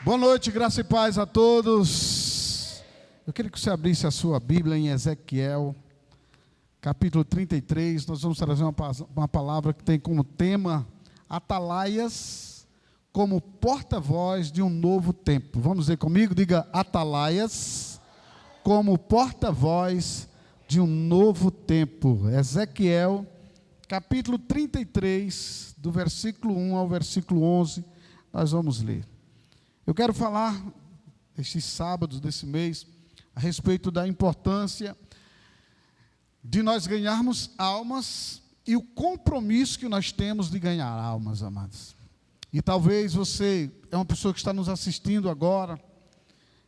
Boa noite, graça e paz a todos. Eu queria que você abrisse a sua Bíblia em Ezequiel, capítulo 33. Nós vamos trazer uma palavra que tem como tema Atalaias como porta-voz de um novo tempo. Vamos dizer comigo? Diga Atalaias como porta-voz de um novo tempo. Ezequiel, capítulo 33, do versículo 1 ao versículo 11, nós vamos ler. Eu quero falar, estes sábados desse mês, a respeito da importância de nós ganharmos almas e o compromisso que nós temos de ganhar almas, amados. E talvez você é uma pessoa que está nos assistindo agora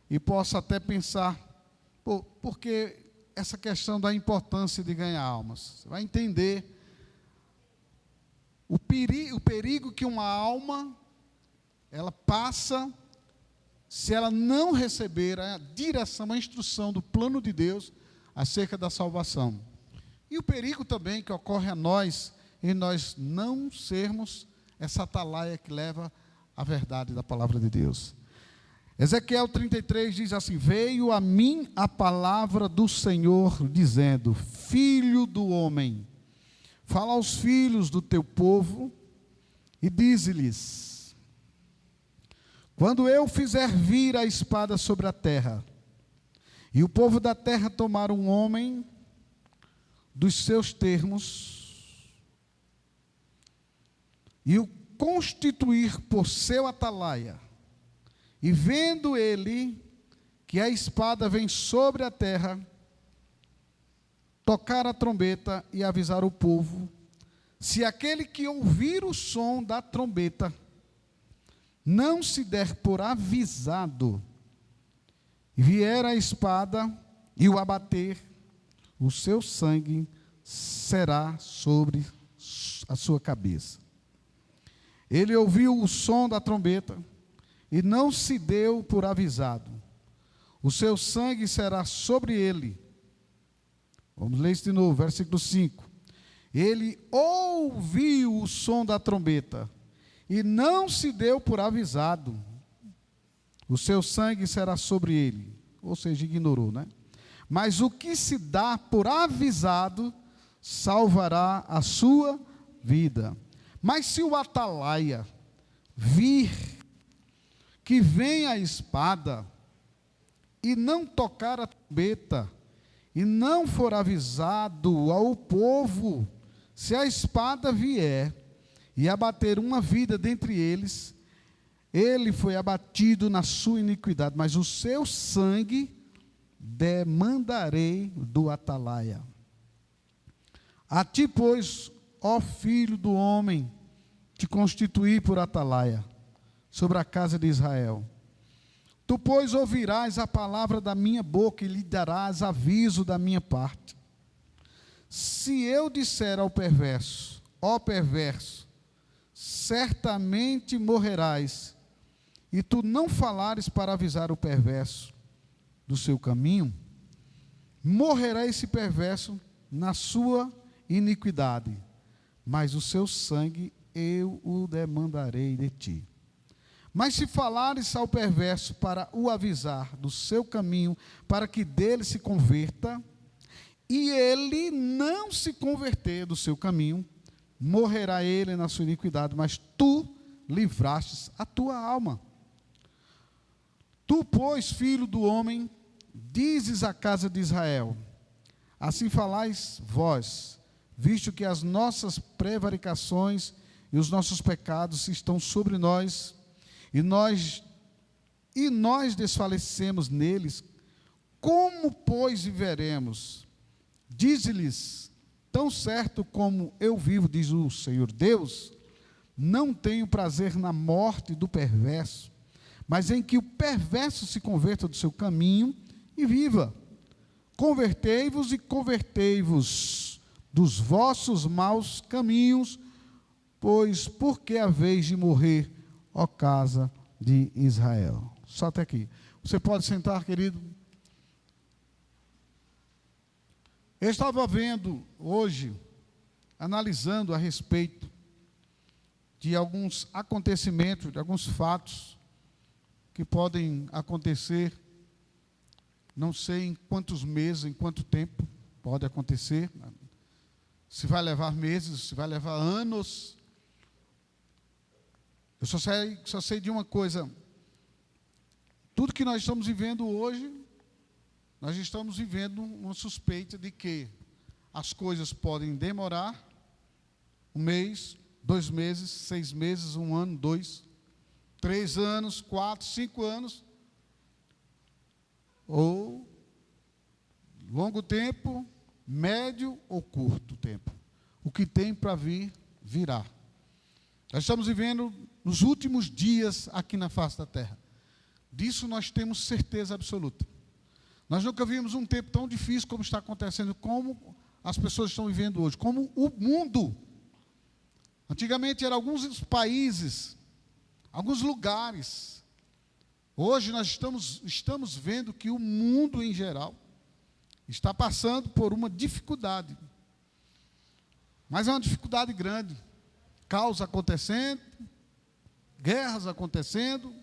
e possa até pensar, por que essa questão da importância de ganhar almas? Você vai entender o perigo que uma alma, ela passa se ela não receber a direção, a instrução do plano de Deus acerca da salvação. E o perigo também que ocorre a nós, em nós não sermos essa atalaia que leva a verdade da palavra de Deus. Ezequiel 33 diz assim: veio a mim a palavra do Senhor, dizendo: filho do homem, fala aos filhos do teu povo e dize-lhes: quando eu fizer vir a espada sobre a terra, e o povo da terra tomar um homem dos seus termos, e o constituir por seu atalaia, e vendo ele que a espada vem sobre a terra, tocar a trombeta e avisar o povo, se aquele que ouvir o som da trombeta não se der por avisado, vier a espada e o abater, o seu sangue será sobre a sua cabeça. Ele ouviu o som da trombeta e não se deu por avisado, o seu sangue será sobre ele. Vamos ler isso de novo, versículo 5. Ele ouviu o som da trombeta e não se deu por avisado, o seu sangue será sobre ele. Ou seja, ignorou, né? Mas o que se dá por avisado, salvará a sua vida. Mas se o atalaia vir que vem a espada, e não tocar a trombeta, e não for avisado ao povo, se a espada vier e abater uma vida dentre eles, ele foi abatido na sua iniquidade, mas o seu sangue demandarei do atalaia. A ti, pois, ó filho do homem, te constituí por atalaia sobre a casa de Israel. Tu, pois, ouvirás a palavra da minha boca e lhe darás aviso da minha parte. Se eu disser ao perverso, ó perverso, certamente morrerás, e tu não falares para avisar o perverso do seu caminho, morrerá esse perverso na sua iniquidade, mas o seu sangue eu o demandarei de ti. Mas se falares ao perverso para o avisar do seu caminho, para que dele se converta, e ele não se converter do seu caminho, morrerá ele na sua iniquidade, mas tu livrastes a tua alma. Tu, pois, filho do homem, dizes à casa de Israel: assim falais vós, visto que as nossas prevaricações e os nossos pecados estão sobre nós, e nós desfalecemos neles, como, pois, viveremos? Dize-lhes: tão certo como eu vivo, diz o Senhor Deus, não tenho prazer na morte do perverso, mas em que o perverso se converta do seu caminho e viva. Convertei-vos e convertei-vos dos vossos maus caminhos, pois por que haveis de morrer, ó casa de Israel? Só até aqui. Você pode sentar, querido. Eu estava vendo hoje, analisando a respeito de alguns acontecimentos, de alguns fatos que podem acontecer, não sei em quantos meses, em quanto tempo pode acontecer, se vai levar meses, se vai levar anos. Eu só sei de uma coisa: tudo que nós estamos vivendo hoje, nós estamos vivendo uma suspeita de que as coisas podem demorar 1 mês, 2 meses, 6 meses, 1 ano, 2, 3 anos, 4, 5 anos, ou longo tempo, médio ou curto tempo. O que tem para vir, virá. Nós estamos vivendo nos últimos dias aqui na face da terra. Disso nós temos certeza absoluta. Nós nunca vimos um tempo tão difícil como está acontecendo, como as pessoas estão vivendo hoje, como o mundo. Antigamente eram alguns países, alguns lugares. Hoje nós estamos vendo que o mundo em geral está passando por uma dificuldade. Mas é uma dificuldade grande. Caos acontecendo, guerras acontecendo,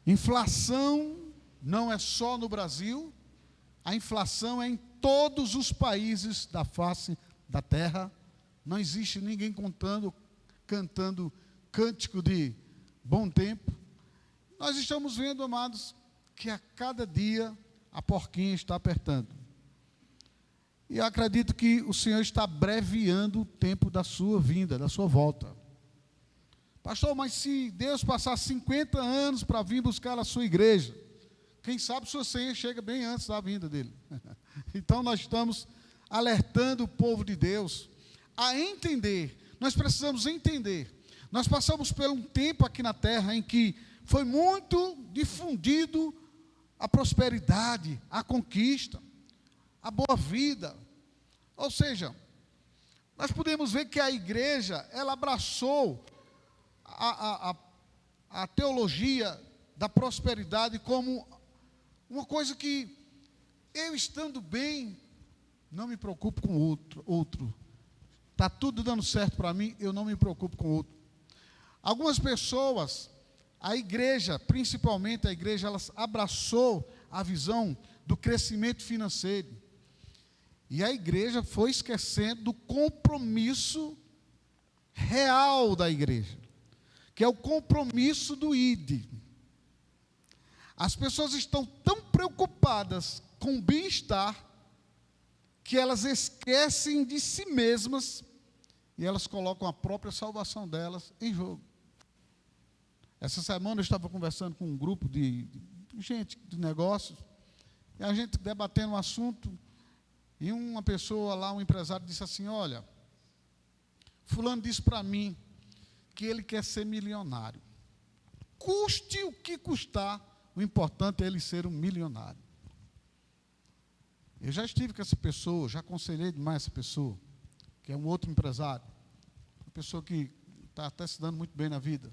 inflação não é só no Brasil, a inflação é em todos os países da face da terra. Não existe ninguém cantando cântico de bom tempo. Nós estamos vendo, amados, que a cada dia a porquinha está apertando. E eu acredito que o Senhor está abreviando o tempo da sua vinda, da sua volta. Pastor, mas se Deus passar 50 anos para vir buscar a sua igreja, quem sabe sua senha chega bem antes da vinda dele. Então nós estamos alertando o povo de Deus a entender. Nós precisamos entender. Nós passamos por um tempo aqui na terra em que foi muito difundido a prosperidade, a conquista, a boa vida. Ou seja, nós podemos ver que a igreja, ela abraçou a teologia da prosperidade como uma coisa que, eu estando bem, não me preocupo com outro. Está tudo dando certo para mim, eu não me preocupo com outro. Algumas pessoas, a igreja, principalmente a igreja, ela abraçou a visão do crescimento financeiro. E a igreja foi esquecendo do compromisso real da igreja, que é o compromisso do ID. As pessoas estão tão preocupadas com o bem-estar que elas esquecem de si mesmas e elas colocam a própria salvação delas em jogo. Essa semana eu estava conversando com um grupo de gente de negócios, e a gente debatendo um assunto, e uma pessoa lá, um empresário, disse assim: olha, fulano disse para mim que ele quer ser milionário. Custe o que custar, o importante é ele ser um milionário. Eu já estive com essa pessoa, já aconselhei demais essa pessoa, que é um outro empresário, uma pessoa que está até se dando muito bem na vida.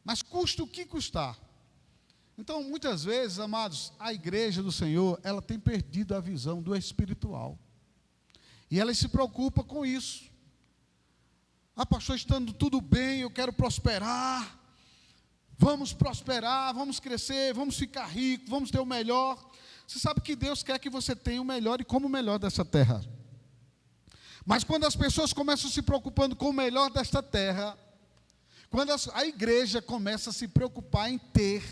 Mas custe o que custar. Então, muitas vezes, amados, a igreja do Senhor, ela tem perdido a visão do espiritual. E ela se preocupa com isso. Ah, pastor, estando tudo bem, eu quero prosperar. Vamos prosperar, vamos crescer, vamos ficar ricos, vamos ter o melhor. Você sabe que Deus quer que você tenha o melhor e como o melhor dessa terra. Mas quando as pessoas começam se preocupando com o melhor desta terra, quando a igreja começa a se preocupar em ter,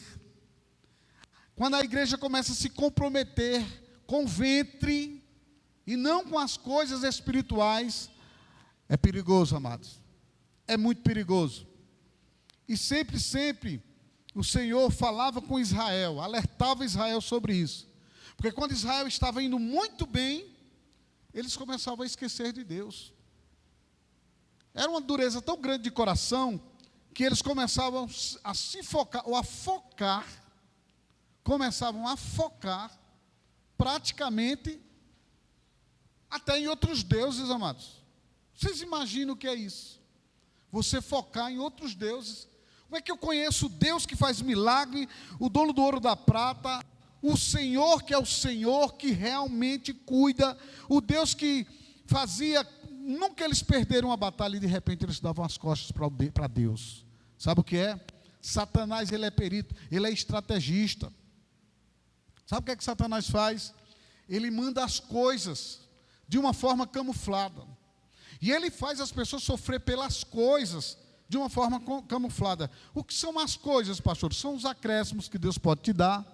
quando a igreja começa a se comprometer com o ventre e não com as coisas espirituais, é perigoso, amados. É muito perigoso. E sempre, o Senhor falava com Israel, alertava Israel sobre isso. Porque quando Israel estava indo muito bem, eles começavam a esquecer de Deus. Era uma dureza tão grande de coração, que eles começavam a se focar, ou a focar, começavam a focar, praticamente, até em outros deuses, amados. Vocês imaginam o que é isso? Você focar em outros deuses. Como é que eu conheço o Deus que faz milagre, o dono do ouro e da prata, o Senhor que é o Senhor, que realmente cuida, o Deus que fazia, nunca eles perderam a batalha e de repente eles davam as costas para Deus. Sabe o que é? Satanás, ele é perito, ele é estrategista. Sabe o que é que Satanás faz? Ele manda as coisas de uma forma camuflada. E ele faz as pessoas sofrer pelas coisas de uma forma camuflada. O que são as coisas, pastor? São os acréscimos que Deus pode te dar,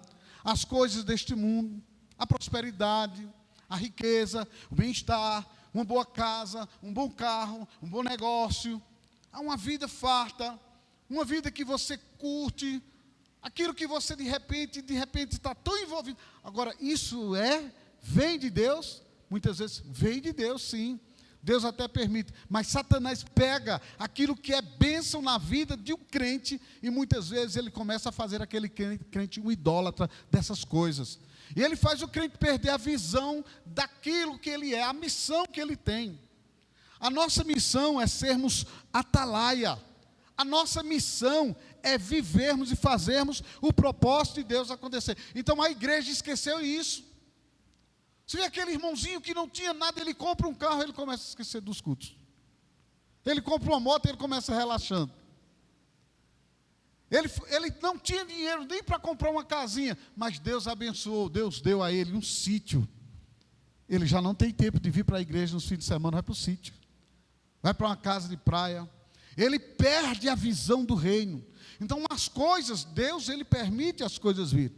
as coisas deste mundo, a prosperidade, a riqueza, o bem-estar, uma boa casa, um bom carro, um bom negócio, uma vida farta, uma vida que você curte, aquilo que você de repente está tão envolvido. Agora, isso vem de Deus? Muitas vezes vem de Deus, sim. Deus até permite, mas Satanás pega aquilo que é bênção na vida de um crente e muitas vezes ele começa a fazer aquele crente um idólatra dessas coisas. E ele faz o crente perder a visão daquilo que ele é, a missão que ele tem. A nossa missão é sermos atalaia. A nossa missão é vivermos e fazermos o propósito de Deus acontecer. Então a igreja esqueceu isso. Você vê aquele irmãozinho que não tinha nada, ele compra um carro, ele começa a esquecer dos cultos. Ele compra uma moto, ele começa relaxando. Ele não tinha dinheiro nem para comprar uma casinha, mas Deus abençoou, Deus deu a ele um sítio. Ele já não tem tempo de vir para a igreja nos fins de semana, vai para o sítio. Vai para uma casa de praia. Ele perde a visão do reino. Então as coisas, Deus, ele permite as coisas vir.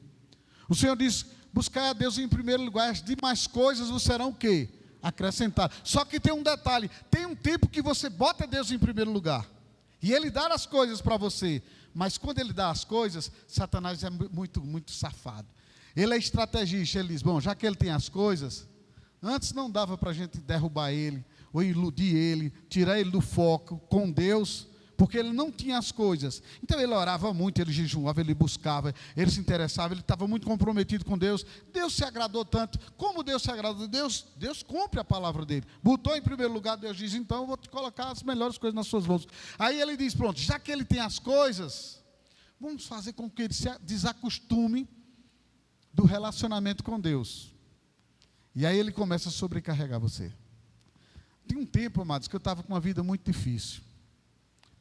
O Senhor diz: buscai a Deus em primeiro lugar, as demais coisas vos serão o quê? Acrescentadas. Só que tem um detalhe, tem um tempo que você bota Deus em primeiro lugar, e Ele dá as coisas para você, mas quando Ele dá as coisas, Satanás é muito, muito safado. Ele é estrategista, ele diz: bom, já que Ele tem as coisas, antes não dava para a gente derrubar Ele, ou iludir Ele, tirar Ele do foco com Deus, porque ele não tinha as coisas. Então ele orava muito, ele jejuava, ele buscava, ele se interessava, ele estava muito comprometido com Deus. Deus se agradou tanto. Como Deus se agradou? Deus cumpre a palavra dele. Botou em primeiro lugar, Deus diz: então eu vou te colocar as melhores coisas nas suas mãos. Aí ele diz: pronto, já que ele tem as coisas, vamos fazer com que ele se desacostume do relacionamento com Deus. E aí ele começa a sobrecarregar você. Tem um tempo, amados, que eu estava com uma vida muito difícil.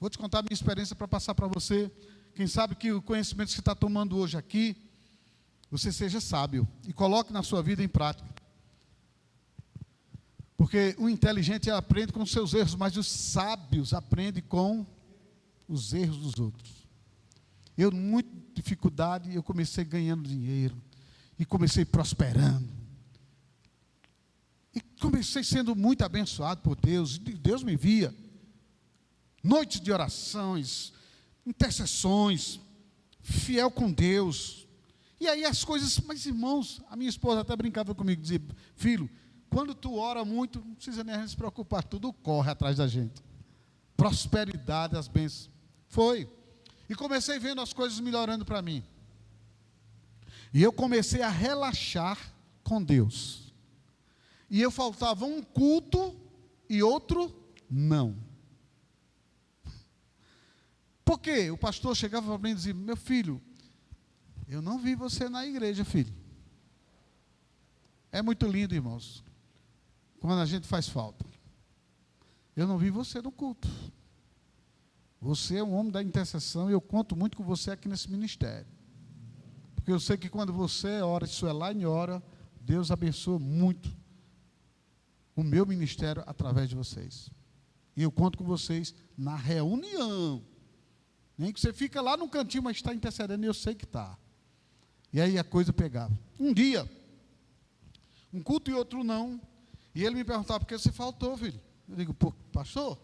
Vou te contar a minha experiência para passar para você. Quem sabe que o conhecimento que você está tomando hoje aqui, você seja sábio e coloque na sua vida em prática. Porque o inteligente aprende com os seus erros, mas os sábios aprendem com os erros dos outros. Eu, com muita dificuldade, eu comecei ganhando dinheiro e comecei prosperando. E comecei sendo muito abençoado por Deus. Deus me via. Noites de orações, intercessões, fiel com Deus. E aí as coisas, mas irmãos, a minha esposa até brincava comigo, dizia: filho, quando tu ora muito, não precisa nem a gente se preocupar, tudo corre atrás da gente. Prosperidade, as bênçãos. Foi. E comecei vendo as coisas melhorando para mim. E eu comecei a relaxar com Deus. E eu faltava um culto e outro não. Por quê? O pastor chegava para mim e dizia: meu filho, eu não vi você na igreja, filho. É muito lindo, irmãos, quando a gente faz falta. Eu não vi você no culto. Você é um homem da intercessão e eu conto muito com você aqui nesse ministério. Porque eu sei que quando você ora, isso é lá em hora, Deus abençoa muito o meu ministério através de vocês. E eu conto com vocês na reunião. Nem que você fica lá no cantinho, mas está intercedendo, e eu sei que está. E aí a coisa pegava. Um dia, um culto e outro não, e ele me perguntava: por que você faltou, filho? Eu digo: pô, pastor,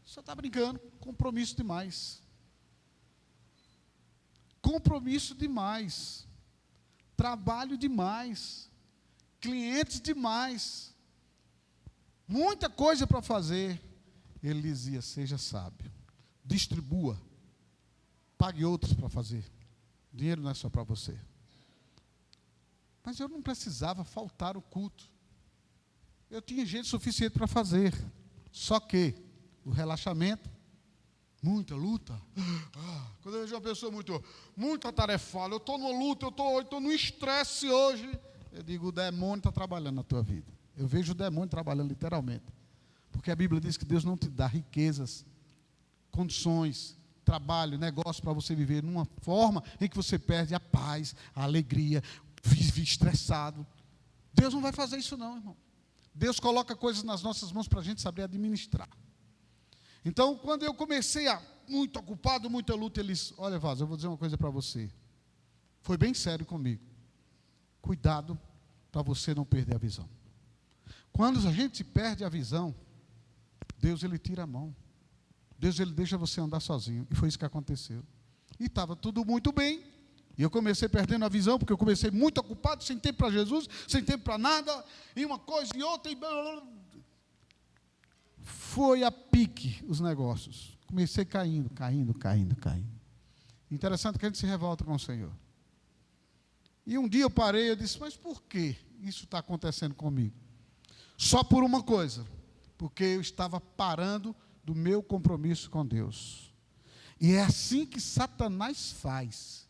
você está brincando, compromisso demais. Compromisso demais. Trabalho demais. Clientes demais. Muita coisa para fazer. Ele dizia: seja sábio, distribua. Pague outros para fazer. Dinheiro não é só para você. Mas eu não precisava faltar o culto. Eu tinha gente suficiente para fazer. Só que o relaxamento, muita luta. Quando eu vejo uma pessoa muito atarefada, eu estou numa luta, eu estou no estresse hoje. Eu digo: o demônio está trabalhando na tua vida. Eu vejo o demônio trabalhando literalmente. Porque a Bíblia diz que Deus não te dá riquezas, condições, trabalho, negócio para você viver numa forma em que você perde a paz, a alegria, vive estressado. Deus não vai fazer isso não, irmão. Deus coloca coisas nas nossas mãos para a gente saber administrar. Então, quando eu comecei muito ocupado, muita luta, ele disse, olha, Vaz, eu vou dizer uma coisa para você. Foi bem sério comigo. Cuidado para você não perder a visão. Quando a gente perde a visão, Deus, ele tira a mão. Deus, ele deixa você andar sozinho. E foi isso que aconteceu. E estava tudo muito bem. E eu comecei perdendo a visão, porque eu comecei muito ocupado, sem tempo para Jesus, sem tempo para nada, e uma coisa e outra, e foi a pique os negócios. Comecei caindo. Interessante que a gente se revolta com o Senhor. E um dia eu parei, eu disse, mas por que isso está acontecendo comigo? Só por uma coisa, porque eu estava parando do meu compromisso com Deus. E é assim que Satanás faz.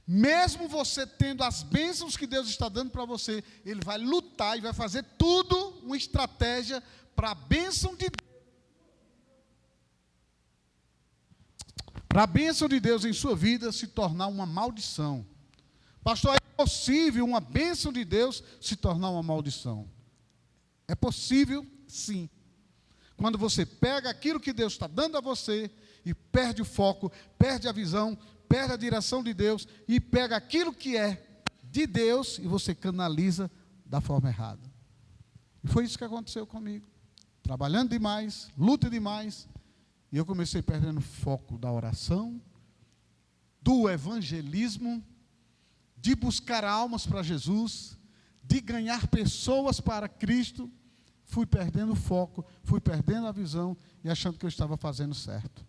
Mesmo você tendo as bênçãos que Deus está dando para você, ele vai lutar e vai fazer tudo uma estratégia para a bênção de Deus. Para a bênção de Deus em sua vida se tornar uma maldição. Pastor, é possível uma bênção de Deus se tornar uma maldição? É possível, sim. Quando você pega aquilo que Deus está dando a você e perde o foco, perde a visão, perde a direção de Deus e pega aquilo que é de Deus e você canaliza da forma errada. E foi isso que aconteceu comigo. Trabalhando demais, luta demais, e eu comecei perdendo foco da oração, do evangelismo, de buscar almas para Jesus, de ganhar pessoas para Cristo. Fui perdendo o foco, fui perdendo a visão e achando que eu estava fazendo certo.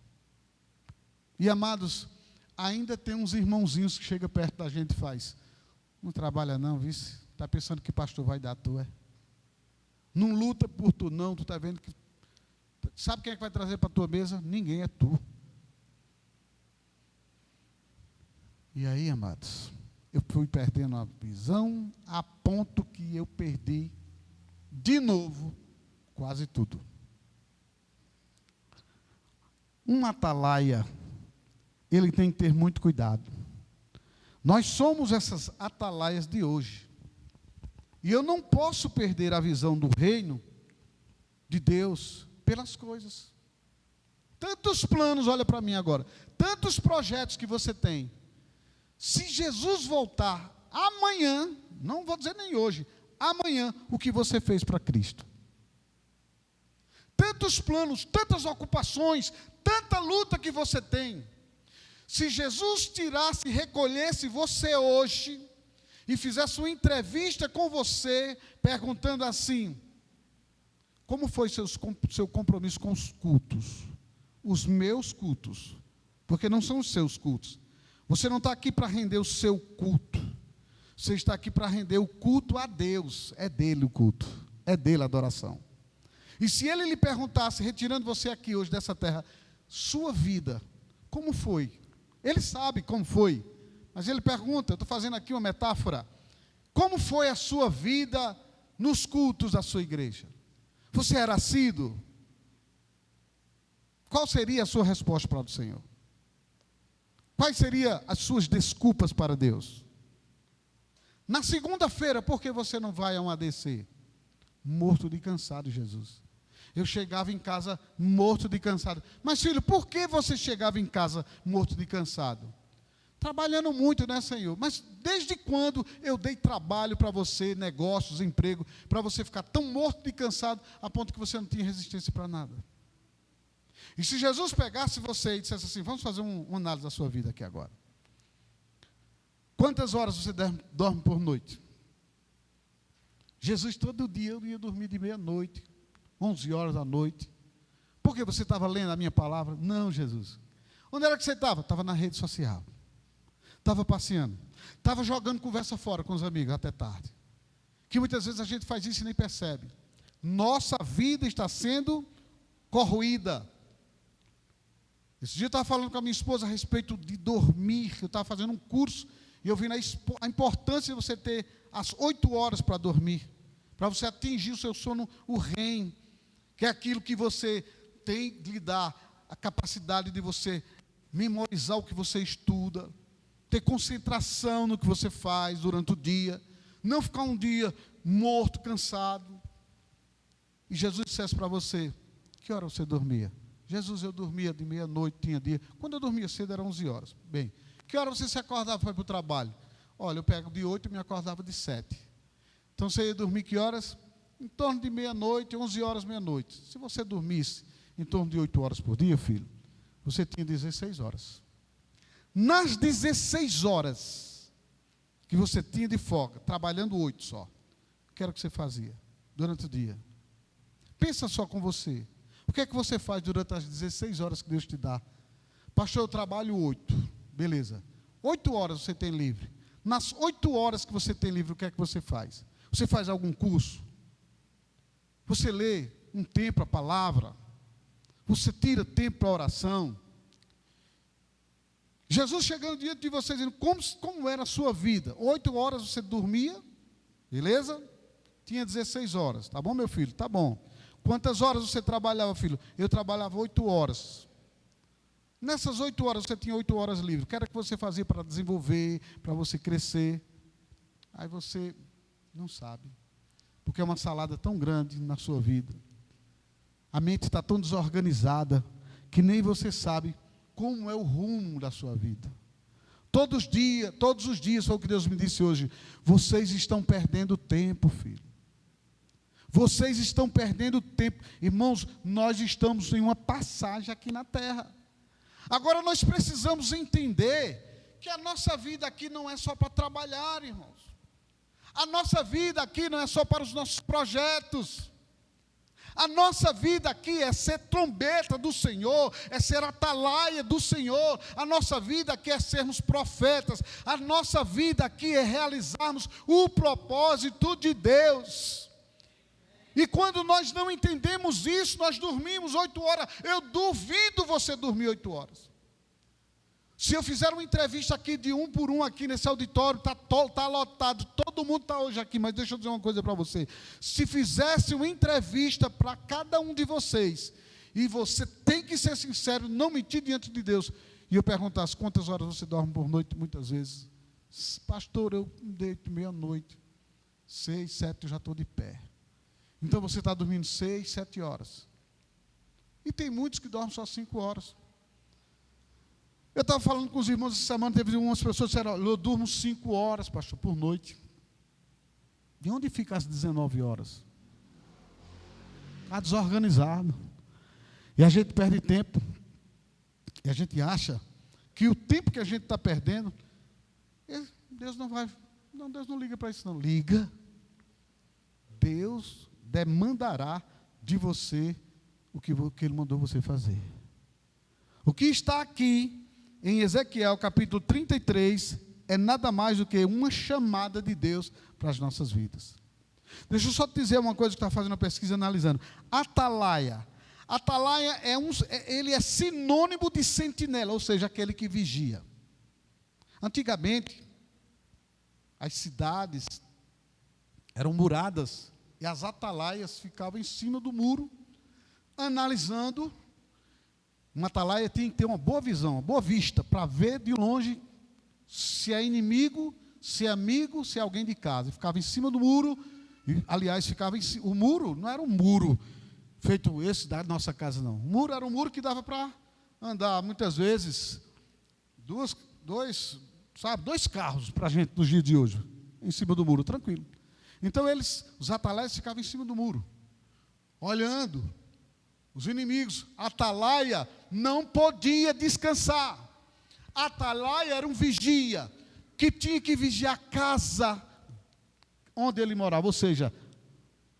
E amados, ainda tem uns irmãozinhos que chegam perto da gente e faz, não trabalha não, vice? Está pensando que pastor vai dar tu, é? Não luta por tu não, tu está vendo que... Sabe quem é que vai trazer para a tua mesa? Ninguém, é tu. E aí, amados, eu fui perdendo a visão a ponto que eu perdi de novo quase tudo. Um atalaia, ele tem que ter muito cuidado. Nós somos essas atalaias de hoje. E eu não posso perder a visão do reino de Deus pelas coisas. Tantos planos, olha para mim agora, tantos projetos que você tem. Se Jesus voltar amanhã, não vou dizer nem hoje, amanhã, o que você fez para Cristo? Tantos planos, tantas ocupações, tanta luta que você tem. Se Jesus tirasse, recolhesse você hoje e fizesse uma entrevista com você, perguntando assim, como foi seu compromisso com os cultos? Os meus cultos, porque não são os seus cultos. Você não está aqui para render o seu culto. Você está aqui para render o culto a Deus. É dele o culto. É dele a adoração. E se ele lhe perguntasse, retirando você aqui hoje dessa terra, sua vida, como foi? Ele sabe como foi. Mas ele pergunta, eu estou fazendo aqui uma metáfora. Como foi a sua vida nos cultos da sua igreja? Você era assíduo? Qual seria a sua resposta para o Senhor? Quais seriam as suas desculpas para Deus? Na segunda-feira, por que você não vai a um ADC? Morto de cansado, Jesus. Eu chegava em casa morto de cansado. Mas filho, por que você chegava em casa morto de cansado? Trabalhando muito, né, Senhor? Mas desde quando eu dei trabalho para você, negócios, emprego, para você ficar tão morto de cansado, a ponto que você não tinha resistência para nada? E se Jesus pegasse você e dissesse assim, vamos fazer uma análise da sua vida aqui agora. Quantas horas você dorme por noite? Jesus, todo dia eu ia dormir de meia-noite, 11 horas da noite. Por que você estava lendo a minha palavra? Não, Jesus. Onde era que você estava? Estava na rede social. Estava passeando. Estava jogando conversa fora com os amigos até tarde. Que muitas vezes a gente faz isso e nem percebe. Nossa vida está sendo corroída. Esse dia eu estava falando com a minha esposa a respeito de dormir. Eu estava fazendo um curso e eu vi a importância de você ter as 8 horas para dormir. Para você atingir o seu sono, o REM, que é aquilo que você tem de lhe dar a capacidade de você memorizar o que você estuda, ter concentração no que você faz durante o dia, não ficar um dia morto, cansado. E Jesus dissesse para você: que hora você dormia? Jesus, eu dormia de meia-noite, tinha dia. Quando eu dormia cedo era 11 horas. Bem, que hora você se acordava para ir para o trabalho? Olha, eu pego de 8 e me acordava de 7. Então você ia dormir que horas? Em torno de meia-noite, 11 horas, meia-noite. Se você dormisse em torno de 8 horas por dia, filho, você tinha 16 horas. Nas 16 horas que você tinha de folga, trabalhando 8 só, o que era que você fazia durante o dia? Pensa só com você. O que é que você faz durante as 16 horas que Deus te dá? Pastor, eu trabalho 8. Beleza. 8 horas você tem livre. Nas 8 horas que você tem livre, o que é que você faz? Você faz algum curso? Você lê um tempo a palavra? Você tira tempo para a oração? Jesus chegando diante de vocês, dizendo como era a sua vida. 8 horas você dormia, beleza? Tinha 16 horas. Tá bom, meu filho? Tá bom. Quantas horas você trabalhava, filho? Eu trabalhava 8 horas. Nessas 8 horas, você tinha 8 horas livres. O que era que você fazia para desenvolver, para você crescer? Aí você não sabe. Porque é uma salada tão grande na sua vida. A mente está tão desorganizada, que nem você sabe como é o rumo da sua vida. Todos os dias, foi o que Deus me disse hoje, vocês estão perdendo tempo, filho. Vocês estão perdendo tempo. Irmãos, nós estamos em uma passagem aqui na terra. Agora nós precisamos entender que a nossa vida aqui não é só para trabalhar, irmãos. A nossa vida aqui não é só para os nossos projetos. A nossa vida aqui é ser trombeta do Senhor, é ser atalaia do Senhor. A nossa vida aqui é sermos profetas. A nossa vida aqui é realizarmos o propósito de Deus. E quando nós não entendemos isso, nós dormimos 8 horas. Eu duvido você dormir 8 horas. Se eu fizer uma entrevista aqui de um por um aqui nesse auditório, está lotado, todo mundo está hoje aqui, mas deixa eu dizer uma coisa para você. Se fizesse uma entrevista para cada um de vocês, e você tem que ser sincero, não mentir diante de Deus, e eu perguntasse quantas horas você dorme por noite, muitas vezes. Pastor, eu deito meia-noite, 6, 7, eu já estou de pé. Então você está dormindo 6, 7 horas. E tem muitos que dormem só 5 horas. Eu estava falando com os irmãos essa semana, teve umas pessoas que disseram: eu durmo 5 horas, pastor, por noite. De onde fica as 19 horas? Está desorganizado. E a gente perde tempo. E a gente acha que o tempo que a gente está perdendo, Deus não vai. Não, Deus não liga para isso, não. Liga. Deus demandará de você o que Ele mandou você fazer. O que está aqui em Ezequiel capítulo 33 é nada mais do que uma chamada de Deus para as nossas vidas. Deixa eu só te dizer uma coisa que está fazendo uma pesquisa analisando. Atalaia. Atalaia ele é sinônimo de sentinela, ou seja, aquele que vigia. Antigamente, as cidades eram muradas e as atalaias ficavam em cima do muro, analisando. Uma atalaia tinha que ter uma boa visão, uma boa vista, para ver de longe se é inimigo, se é amigo, se é alguém de casa. E ficava em cima do muro, e, aliás, ficava o muro não era um muro feito esse da nossa casa, não. O muro era um muro que dava para andar, muitas vezes, dois carros para a gente nos dias de hoje, em cima do muro, tranquilo. Então os atalaias ficavam em cima do muro, olhando os inimigos. Atalaia não podia descansar. Atalaia era um vigia, que tinha que vigiar a casa onde ele morava, ou seja,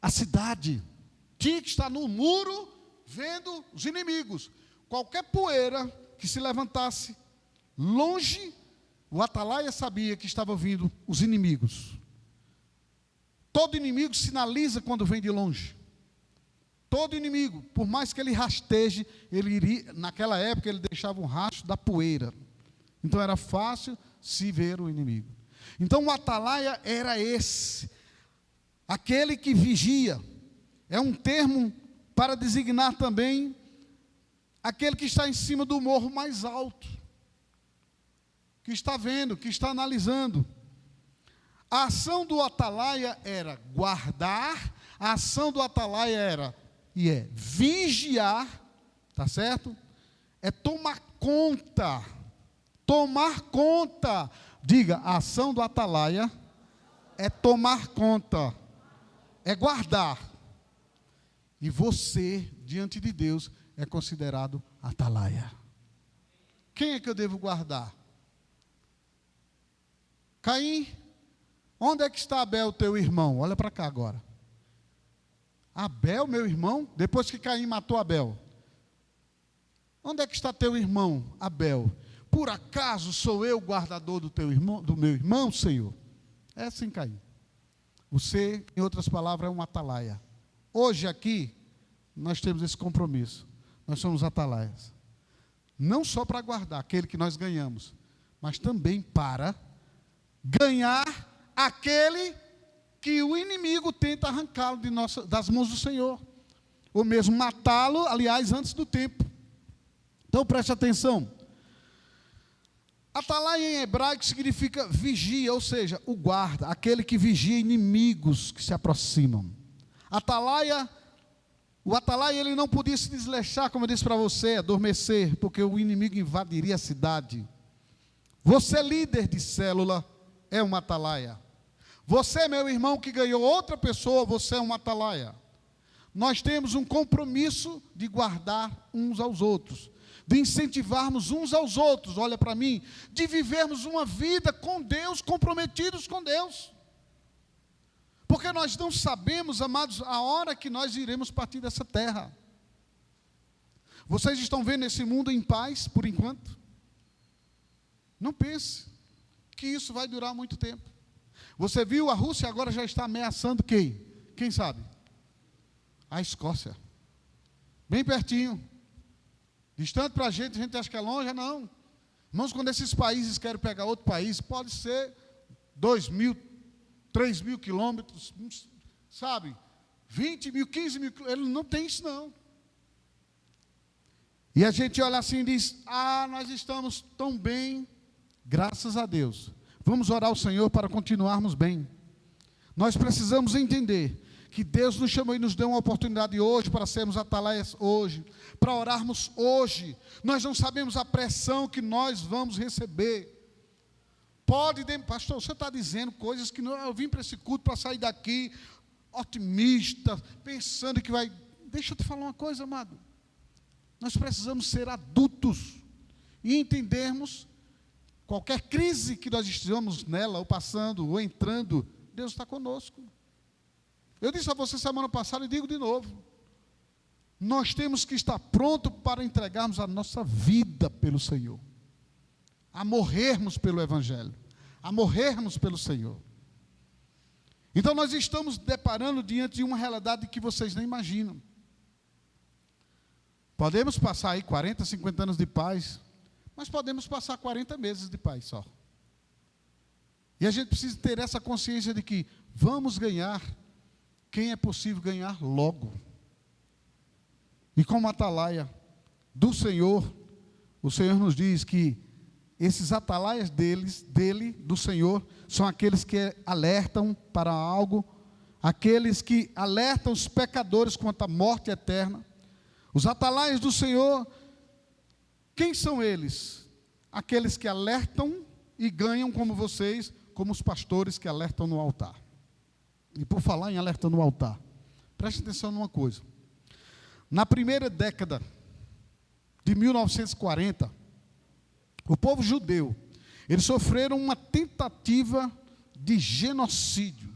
a cidade. Tinha que estar no muro, vendo os inimigos. Qualquer poeira que se levantasse longe, o atalaia sabia que estavam vindo os inimigos. Todo inimigo sinaliza quando vem de longe. Todo inimigo, por mais que ele rasteje, ele iria, naquela época ele deixava um rastro da poeira. Então era fácil se ver o inimigo. Então o atalaia era esse, aquele que vigia. É um termo para designar também aquele que está em cima do morro mais alto. que está vendo, que está analisando. A ação do atalaia era guardar, a ação do atalaia era vigiar, tá certo? É tomar conta. Tomar conta. Diga, a ação do atalaia é tomar conta, é guardar. E você, diante de Deus, é considerado atalaia. Quem é que eu devo guardar? Caim, onde é que está Abel, teu irmão? Olha para cá agora. Abel, meu irmão, depois que Caim matou Abel. Onde é que está teu irmão, Abel? Por acaso sou eu o guardador do teu irmão, do meu irmão, Senhor? É assim, Caim. Você, em outras palavras, é um atalaia. Hoje aqui, nós temos esse compromisso. Nós somos atalaias. Não só para guardar aquele que nós ganhamos, mas também para ganhar aquele que o inimigo tenta arrancá-lo das mãos do Senhor. Ou mesmo matá-lo, aliás, antes do tempo. Então preste atenção. Atalaia em hebraico significa vigia, ou seja, o guarda, aquele que vigia inimigos que se aproximam. O atalaia ele não podia se desleixar, como eu disse para você, adormecer, porque o inimigo invadiria a cidade. Você, líder de célula, é um atalaia. Você, meu irmão, que ganhou outra pessoa, você é um atalaia. Nós temos um compromisso de guardar uns aos outros, de incentivarmos uns aos outros, olha para mim, de vivermos uma vida com Deus, comprometidos com Deus. Porque nós não sabemos, amados, a hora que nós iremos partir dessa terra. Vocês estão vendo esse mundo em paz, por enquanto? Não pense que isso vai durar muito tempo. Você viu, a Rússia agora já está ameaçando quem? Quem sabe? A Escócia. Bem pertinho. Distante para a gente acha que é longe, não. Irmãos, quando esses países querem pegar outro país, pode ser 2.000, 3.000 quilômetros, sabe? 20 mil, 15 mil, ele não tem isso não. E a gente olha assim e diz, nós estamos tão bem, graças a Deus. Vamos orar ao Senhor para continuarmos bem. Nós precisamos entender que Deus nos chamou e nos deu uma oportunidade hoje para sermos atalaias hoje, para orarmos hoje. Nós não sabemos a pressão que nós vamos receber. Pastor, você está dizendo coisas que não, eu vim para esse culto para sair daqui otimista, pensando que vai... Deixa eu te falar uma coisa, amado. Nós precisamos ser adultos e entendermos qualquer crise que nós estejamos nela, ou passando, ou entrando, Deus está conosco. Eu disse a você semana passada e digo de novo. Nós temos que estar prontos para entregarmos a nossa vida pelo Senhor. A morrermos pelo Evangelho. A morrermos pelo Senhor. Então nós estamos deparando diante de uma realidade que vocês nem imaginam. Podemos passar aí 40, 50 anos de paz, mas podemos passar 40 meses de paz só. E a gente precisa ter essa consciência de que vamos ganhar quem é possível ganhar logo. E como atalaia do Senhor, o Senhor nos diz que esses atalaias do Senhor, são aqueles que alertam para algo, aqueles que alertam os pecadores quanto à morte eterna. Os atalaias do Senhor, quem são eles? Aqueles que alertam e ganham como vocês, como os pastores que alertam no altar. E por falar em alerta no altar, preste atenção numa coisa. Na primeira década de 1940, o povo judeu, eles sofreram uma tentativa de genocídio.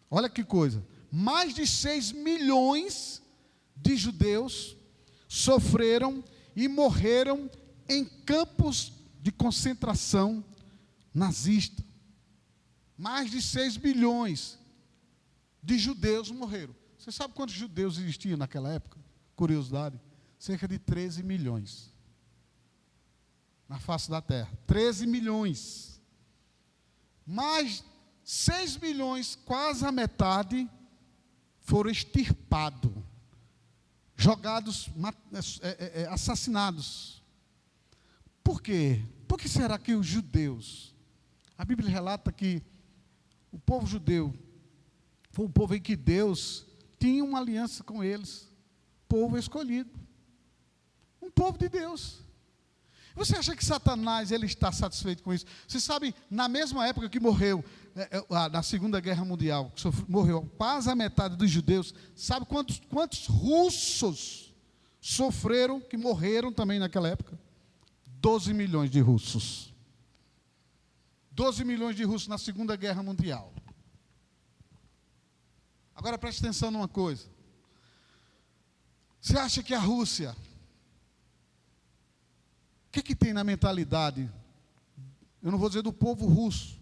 Olha que coisa, mais de 6 milhões de judeus sofreram e morreram em campos de concentração nazista. Mais de 6 milhões de judeus morreram. Você sabe quantos judeus existiam naquela época? Curiosidade. Cerca de 13 milhões. Na face da terra. 13 milhões. Mais 6 milhões, quase a metade, foram extirpados. Jogados, assassinados. Por quê? Por que será que os judeus, a Bíblia relata que o povo judeu foi um povo em que Deus tinha uma aliança com eles, povo escolhido, um povo de Deus. Você acha que Satanás ele está satisfeito com isso? Você sabe, na mesma época que morreu, na Segunda Guerra Mundial, morreu quase a metade dos judeus, sabe quantos russos sofreram, que morreram também naquela época? 12 milhões de russos. 12 milhões de russos na Segunda Guerra Mundial. Agora preste atenção numa coisa. Você acha que a Rússia, o que tem na mentalidade, eu não vou dizer do povo russo,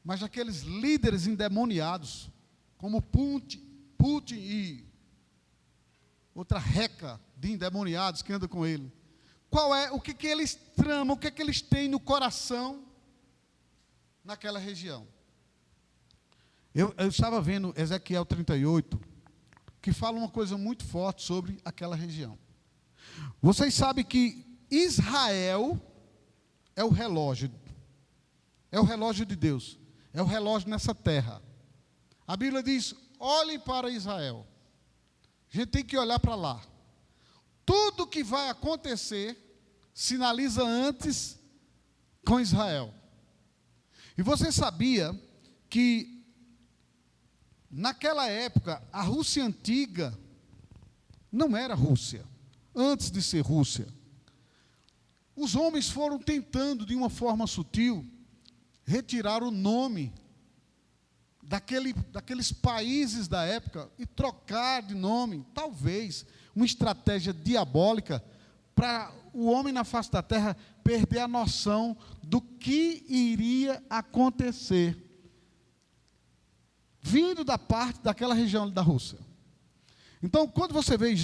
mas daqueles líderes endemoniados, como Putin e outra reca de endemoniados que andam com ele? O que eles tramam, o que eles têm no coração naquela região? Eu estava vendo Ezequiel 38, que fala uma coisa muito forte sobre aquela região. Vocês sabem que Israel é o relógio de Deus, é o relógio nessa terra. A Bíblia diz: olhem para Israel. A gente tem que olhar para lá. Tudo que vai acontecer sinaliza antes com Israel. E você sabia que naquela época a Rússia antiga não era Rússia, antes de ser Rússia. Os homens foram tentando, de uma forma sutil, retirar o nome daqueles países da época e trocar de nome, talvez uma estratégia diabólica para o homem na face da terra perder a noção do que iria acontecer, vindo da parte daquela região da Rússia. Então, quando você vê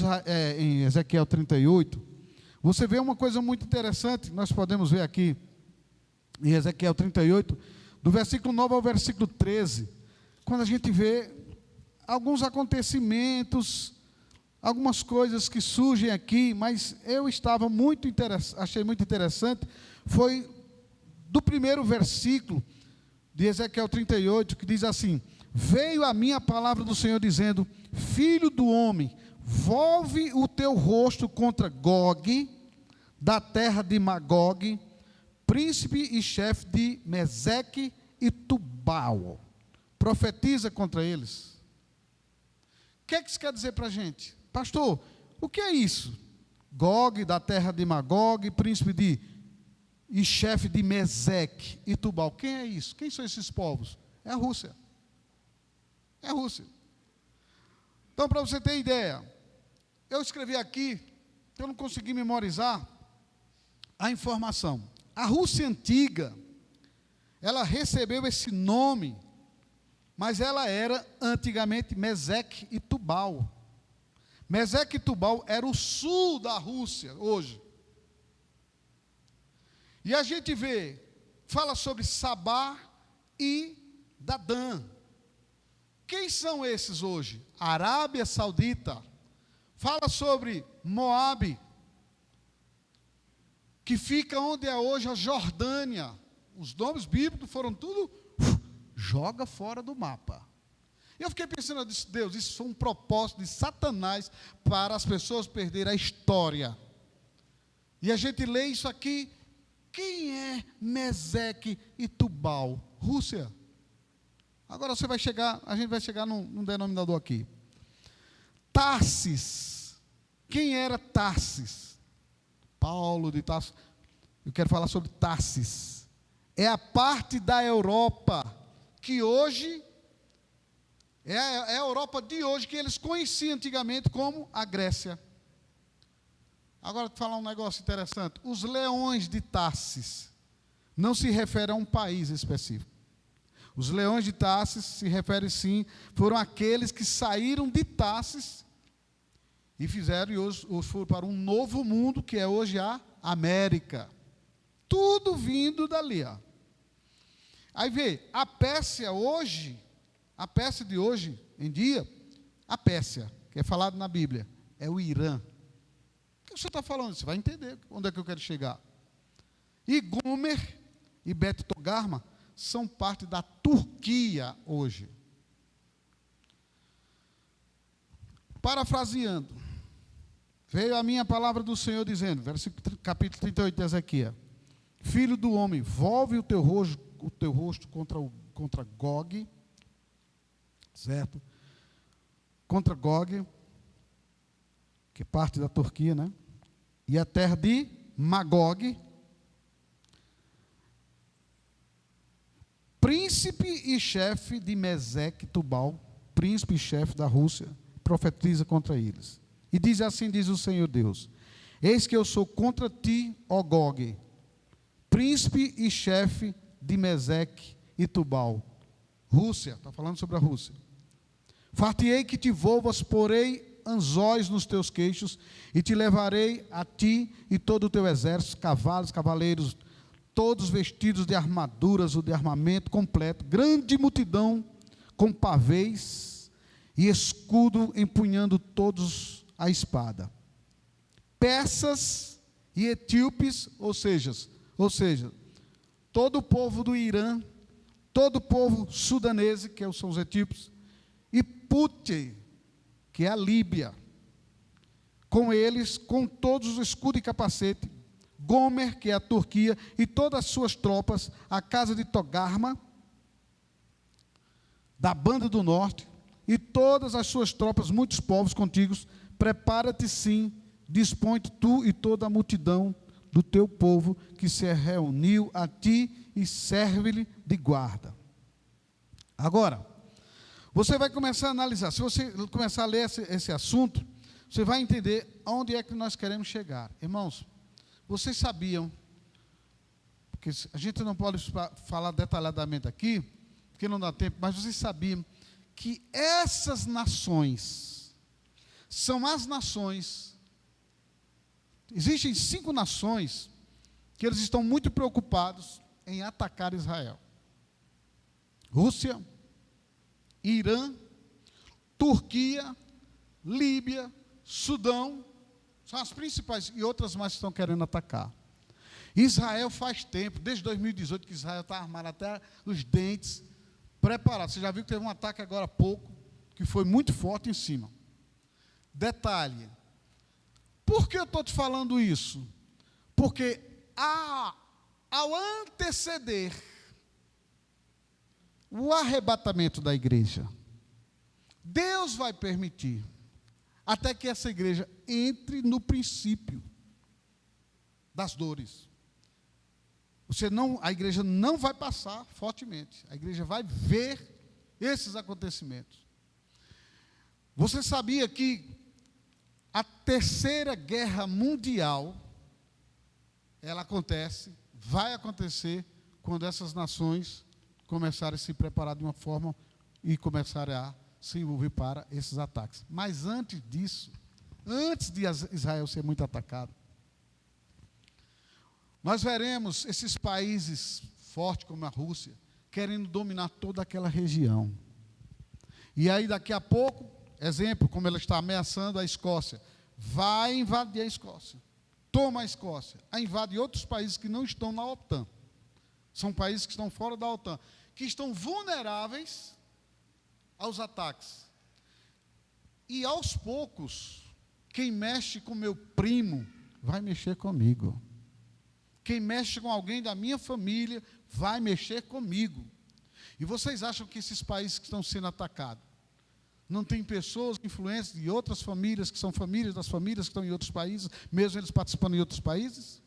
em Ezequiel 38, você vê uma coisa muito interessante, nós podemos ver aqui, em Ezequiel 38, do versículo 9 ao versículo 13, quando a gente vê alguns acontecimentos, algumas coisas que surgem aqui, mas eu estava achei muito interessante, foi do primeiro versículo de Ezequiel 38, que diz assim: veio a mim a palavra do Senhor dizendo: filho do homem, volve o teu rosto contra Gog, da terra de Magog, príncipe e chefe de Meseque e Tubal. Profetiza contra eles. O que isso quer dizer para a gente? Pastor, o que é isso? Gog, da terra de Magog, príncipe e chefe de Meseque e Tubal. Quem é isso? Quem são esses povos? É a Rússia. É a Rússia. Então, para você ter ideia, eu escrevi aqui, eu não consegui memorizar a informação. A Rússia antiga, ela recebeu esse nome, mas ela era antigamente Meseque e Tubal. Meseque e Tubal era o sul da Rússia, hoje. E a gente fala sobre Sabá e Dadã. Quem são esses hoje? Arábia Saudita. Fala sobre Moabe, que fica onde é hoje a Jordânia. Os nomes bíblicos foram tudo, joga fora do mapa. Eu fiquei pensando, eu disse: Deus, isso foi um propósito de Satanás para as pessoas perderem a história. E a gente lê isso aqui. Quem é Meseque e Tubal? Rússia. Agora a gente vai chegar num denominador aqui. Tarsis. Quem era Tarsis? Paulo de Tarsis. Eu quero falar sobre Tarsis. É a parte da Europa que hoje é a Europa de hoje, que eles conheciam antigamente como a Grécia. Agora, vou falar um negócio interessante. Os leões de Tarsis não se referem a um país específico. Os leões de Tarsis se referem, sim, foram aqueles que saíram de Tarsis e fizeram, e hoje foram para um novo mundo, que é hoje a América. Tudo vindo dali, ó. Aí vê, a Pérsia hoje, a Pérsia de hoje em dia, a Pérsia, que é falado na Bíblia, é o Irã. O que você está falando? Você vai entender onde é que eu quero chegar. E Gomer e Bet-Togarma são parte da Turquia hoje. Parafraseando, veio a minha palavra do Senhor dizendo, capítulo 38 de Ezequiel: Filho do homem, volve o teu rosto contra Gog, certo? Contra Gog, que é parte da Turquia, né? E a terra de Magog, príncipe e chefe de Meseque Tubal, príncipe e chefe da Rússia, profetiza contra eles. E diz assim, diz o Senhor Deus: Eis que eu sou contra ti, ó Gog, príncipe e chefe de Meseque e Tubal. Rússia, está falando sobre a Rússia. Fartei que te volvas, porei anzóis nos teus queixos, e te levarei a ti e todo o teu exército, cavalos, cavaleiros, todos vestidos de armaduras ou de armamento completo, grande multidão com pavês e escudo, empunhando todos a espada. Persas e etíopes, ou seja, todo o povo do Irã, todo o povo sudanese, que são os etíopes, e Pute, que é a Líbia, com eles, com todos os escudos e capacete, Gomer, que é a Turquia, e todas as suas tropas, a casa de Togarma, da banda do norte, e todas as suas tropas, muitos povos contigos, prepara-te sim, dispõe-te tu e toda a multidão do teu povo, que se reuniu a ti, e serve-lhe de guarda. Agora, você vai começar a analisar, se você começar a ler esse assunto, você vai entender aonde é que nós queremos chegar. Irmãos, vocês sabiam, porque a gente não pode falar detalhadamente aqui, porque não dá tempo, mas vocês sabiam que essas nações são as nações, existem 5 nações que eles estão muito preocupados em atacar Israel: Rússia, Irã, Turquia, Líbia, Sudão, são as principais, e outras mais que estão querendo atacar. Israel faz tempo, desde 2018, que Israel está armado até os dentes, preparado. Você já viu que teve um ataque agora há pouco, que foi muito forte em cima. Detalhe, por que eu estou te falando isso? Porque ao anteceder o arrebatamento da igreja, Deus vai permitir até que essa igreja entre no princípio das dores. A igreja não vai passar fortemente, a igreja vai ver esses acontecimentos. Você sabia que a Terceira Guerra Mundial, ela vai acontecer quando essas nações começarem a se preparar de uma forma e começarem a se envolver para esses ataques. Mas antes disso, antes de Israel ser muito atacado, nós veremos esses países fortes como a Rússia querendo dominar toda aquela região. E aí daqui a pouco, exemplo, como ela está ameaçando a Escócia, vai invadir a Escócia, toma a Escócia, invade outros países que não estão na OTAN. São países que estão fora da OTAN, que estão vulneráveis aos ataques. E aos poucos, quem mexe com meu primo vai mexer comigo. Quem mexe com alguém da minha família vai mexer comigo. E vocês acham que esses países que estão sendo atacados não tem pessoas, influências de outras famílias, que são famílias das famílias que estão em outros países, mesmo eles participando em outros países?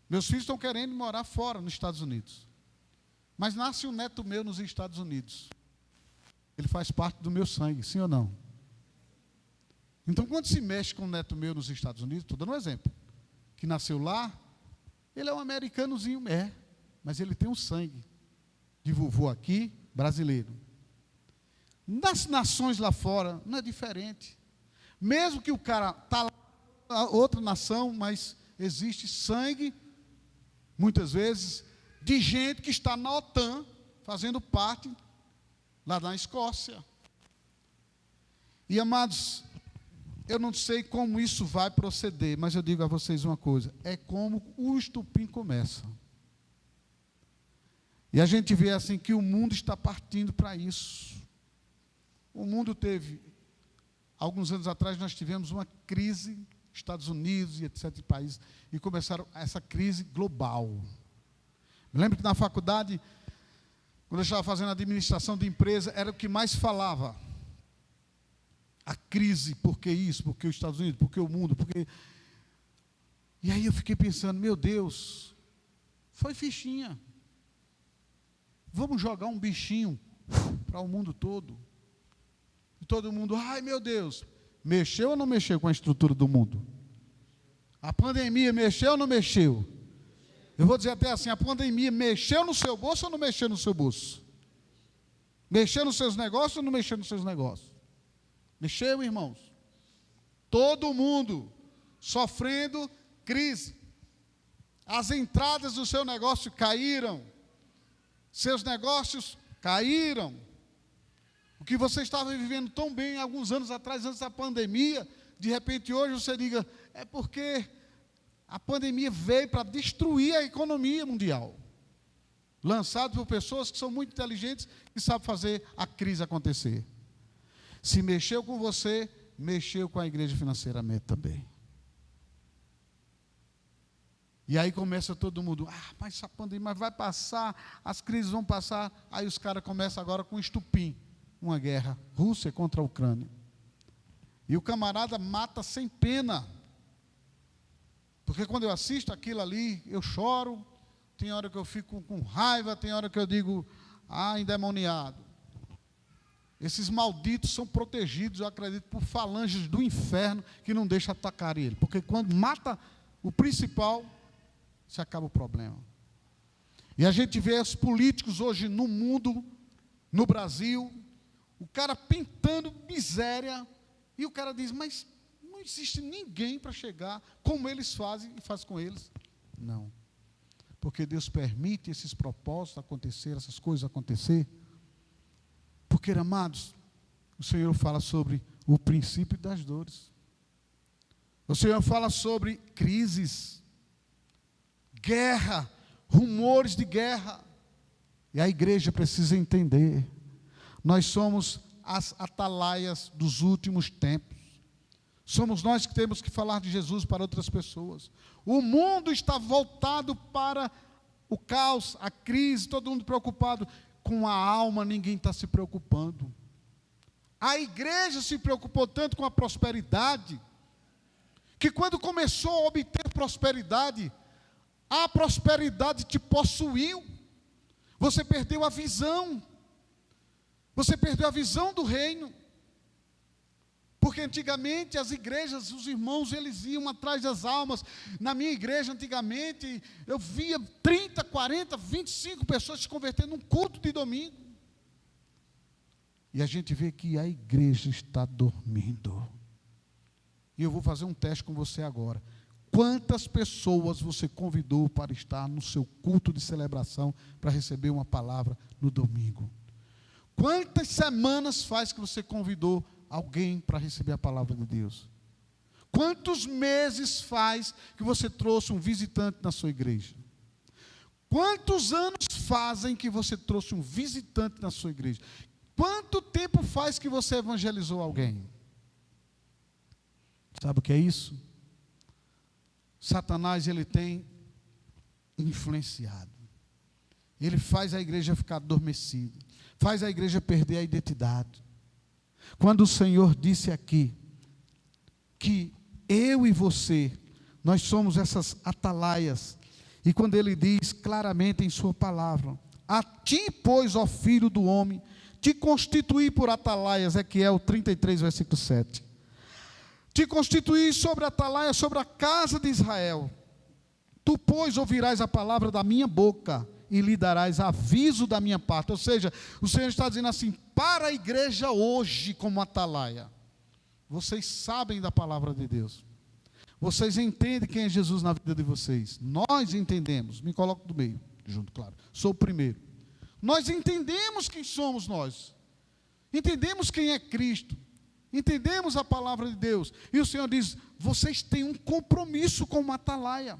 Meus filhos estão querendo morar fora, nos Estados Unidos. Mas nasce um neto meu nos Estados Unidos. Ele faz parte do meu sangue, sim ou não? Então, quando se mexe com um neto meu nos Estados Unidos, estou dando um exemplo, que nasceu lá, ele é um americanozinho, mas ele tem um sangue de vovô aqui, brasileiro. Nas nações lá fora, não é diferente. Mesmo que o cara está lá, outra nação, mas existe sangue, muitas vezes, de gente que está na OTAN, fazendo parte lá na Escócia. E, amados, eu não sei como isso vai proceder, mas eu digo a vocês uma coisa: é como o estupim começa. E a gente vê assim que o mundo está partindo para isso. O mundo teve, alguns anos atrás, nós tivemos uma crise, Estados Unidos e etc. países, e começaram essa crise global. Me lembro que na faculdade, quando eu estava fazendo administração de empresa, era o que mais falava. A crise, por que isso? Por que os Estados Unidos? Por que o mundo? Por que... E aí eu fiquei pensando, meu Deus, foi fichinha. Vamos jogar um bichinho para o mundo todo. E todo mundo, ai meu Deus, mexeu ou não mexeu com a estrutura do mundo? A pandemia mexeu ou não mexeu? Eu vou dizer até assim, a pandemia mexeu no seu bolso ou não mexeu no seu bolso? Mexeu nos seus negócios ou não mexeu nos seus negócios? Mexeu, irmãos. Todo mundo sofrendo crise. As entradas do seu negócio caíram. Seus negócios caíram. O que você estava vivendo tão bem alguns anos atrás, antes da pandemia, de repente hoje você diga, é porque a pandemia veio para destruir a economia mundial. Lançado por pessoas que são muito inteligentes e sabem fazer a crise acontecer. Se mexeu com você, mexeu com a igreja financeiramente também. E aí começa todo mundo, mas essa pandemia vai passar, as crises vão passar. Aí os caras começam agora com estupim, uma guerra, Rússia contra a Ucrânia. E o camarada mata sem pena. Porque quando eu assisto aquilo ali, eu choro, tem hora que eu fico com raiva, tem hora que eu digo, endemoniado. Esses malditos são protegidos, eu acredito, por falanges do inferno que não deixam atacar ele. Porque quando mata o principal, se acaba o problema. E a gente vê os políticos hoje no mundo, no Brasil, o cara pintando miséria, e o cara diz, mas não existe ninguém para chegar como eles fazem e faz com eles. Não. Porque Deus permite esses propósitos acontecer, essas coisas acontecer. Porque, amados, o Senhor fala sobre o princípio das dores. O Senhor fala sobre crises, guerra, rumores de guerra. E a igreja precisa entender. Nós somos as atalaias dos últimos tempos. Somos nós que temos que falar de Jesus para outras pessoas. O mundo está voltado para o caos, a crise, todo mundo preocupado. Com a alma ninguém está se preocupando. A igreja se preocupou tanto com a prosperidade, que quando começou a obter prosperidade, a prosperidade te possuiu. Você perdeu a visão. Você perdeu a visão do reino. Porque antigamente as igrejas, os irmãos, eles iam atrás das almas. Na minha igreja, antigamente, eu via 30, 40, 25 pessoas se convertendo num culto de domingo. E a gente vê que a igreja está dormindo. E eu vou fazer um teste com você agora. Quantas pessoas você convidou para estar no seu culto de celebração, para receber uma palavra no domingo? Quantas semanas faz que você convidou alguém para receber a palavra de Deus? Quantos meses faz que você trouxe um visitante na sua igreja? Quantos anos fazem que você trouxe um visitante na sua igreja? Quanto tempo faz que você evangelizou alguém? Sabe o que é isso? Satanás, ele tem influenciado. Ele faz a igreja ficar adormecida. Faz a igreja perder a identidade. Quando o Senhor disse aqui, que eu e você, nós somos essas atalaias, e quando Ele diz claramente em sua palavra, a ti, pois, ó filho do homem, te constituí por atalaias, Ezequiel 33, versículo 7, te constituí sobre a atalaia, sobre a casa de Israel, tu, pois, ouvirás a palavra da minha boca, e lhe darás aviso da minha parte. Ou seja, o Senhor está dizendo assim, para a igreja hoje como atalaia, vocês sabem da palavra de Deus, vocês entendem quem é Jesus na vida de vocês, nós entendemos, me coloco do meio, junto, claro, sou o primeiro, nós entendemos quem somos nós, entendemos quem é Cristo, Entendemos a palavra de Deus. E o Senhor diz, vocês têm um compromisso com o atalaia.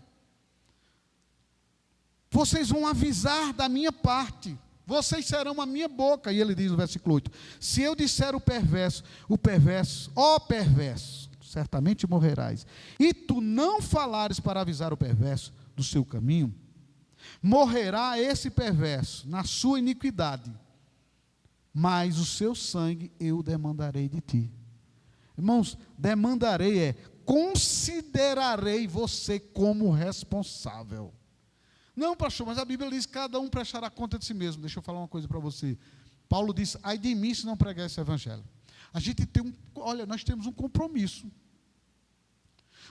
Vocês vão avisar da minha parte. Vocês serão a minha boca. E ele diz no versículo 8, se eu disser o perverso, ó perverso, certamente morrerás. E tu não falares para avisar o perverso do seu caminho, morrerá esse perverso na sua iniquidade, mas o seu sangue eu demandarei de ti. Irmãos, demandarei considerarei você como responsável. Não, pastor, mas a Bíblia diz que cada um prestará conta de si mesmo. Deixa eu falar uma coisa para você. Paulo diz, ai de mim se não pregar esse evangelho. A gente tem nós temos um compromisso.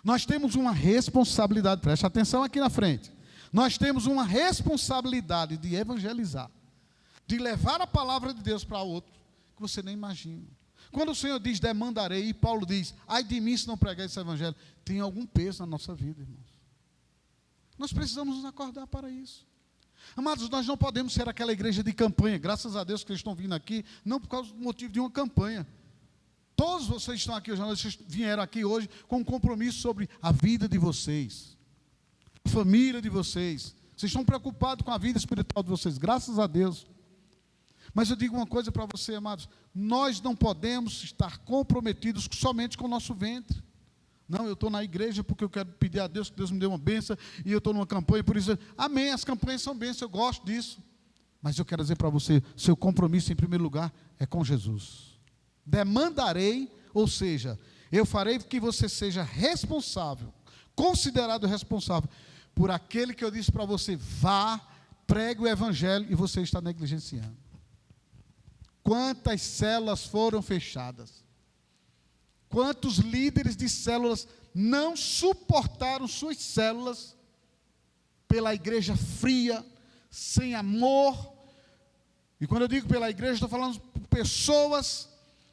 Nós temos uma responsabilidade, preste atenção aqui na frente. Nós temos uma responsabilidade de evangelizar, de levar a palavra de Deus para outro, que você nem imagina. Quando o Senhor diz, demandarei, e Paulo diz, ai de mim se não pregar esse evangelho, tem algum peso na nossa vida, irmãos. Nós precisamos nos acordar para isso. Amados, nós não podemos ser aquela igreja de campanha, graças a Deus que eles estão vindo aqui, não por causa do motivo de uma campanha. Todos vocês estão aqui, os jornalistas vieram aqui hoje com um compromisso sobre a vida de vocês, a família de vocês. Vocês estão preocupados com a vida espiritual de vocês, graças a Deus. Mas eu digo uma coisa para você, amados, nós não podemos estar comprometidos somente com o nosso ventre. Não, eu estou na igreja porque eu quero pedir a Deus que Deus me dê uma bênção, e eu estou numa campanha, por isso, amém, as campanhas são bênçãos, eu gosto disso. Mas eu quero dizer para você, seu compromisso em primeiro lugar é com Jesus. Demandarei, ou seja, eu farei que você seja responsável, considerado responsável, por aquele que eu disse para você, vá, pregue o evangelho, e você está negligenciando. Quantas células foram fechadas? Quantos líderes de células não suportaram suas células pela igreja fria, sem amor? E quando eu digo pela igreja, estou falando de pessoas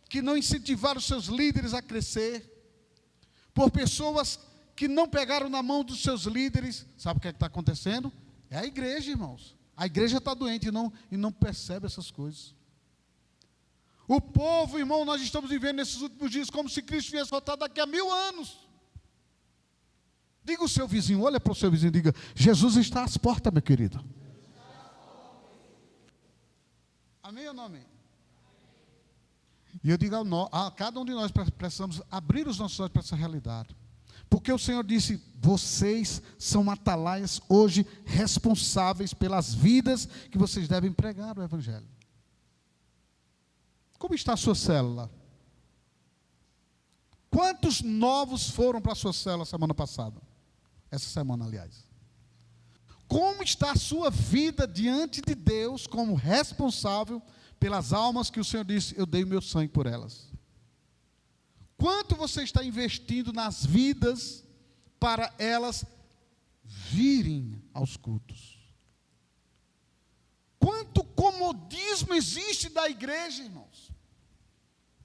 que não incentivaram seus líderes a crescer, por pessoas que não pegaram na mão dos seus líderes. Sabe o que está acontecendo? É a igreja, irmãos. A igreja está doente e não percebe essas coisas. O povo, irmão, nós estamos vivendo nesses últimos dias como se Cristo viesse voltar daqui a 1000 anos. Diga o seu vizinho, olha para o seu vizinho e diga, Jesus está às portas, meu querido. Amém ou não amém? E eu digo a cada um de nós precisamos abrir os nossos olhos para essa realidade. Porque o Senhor disse, vocês são atalaias hoje responsáveis pelas vidas que vocês devem pregar o evangelho. Como está a sua célula? Quantos novos foram para a sua célula semana passada? Essa semana, aliás. Como está a sua vida diante de Deus como responsável pelas almas que o Senhor disse, eu dei o meu sangue por elas? Quanto você está investindo nas vidas para elas virem aos cultos? Quanto comodismo existe da igreja, irmãos?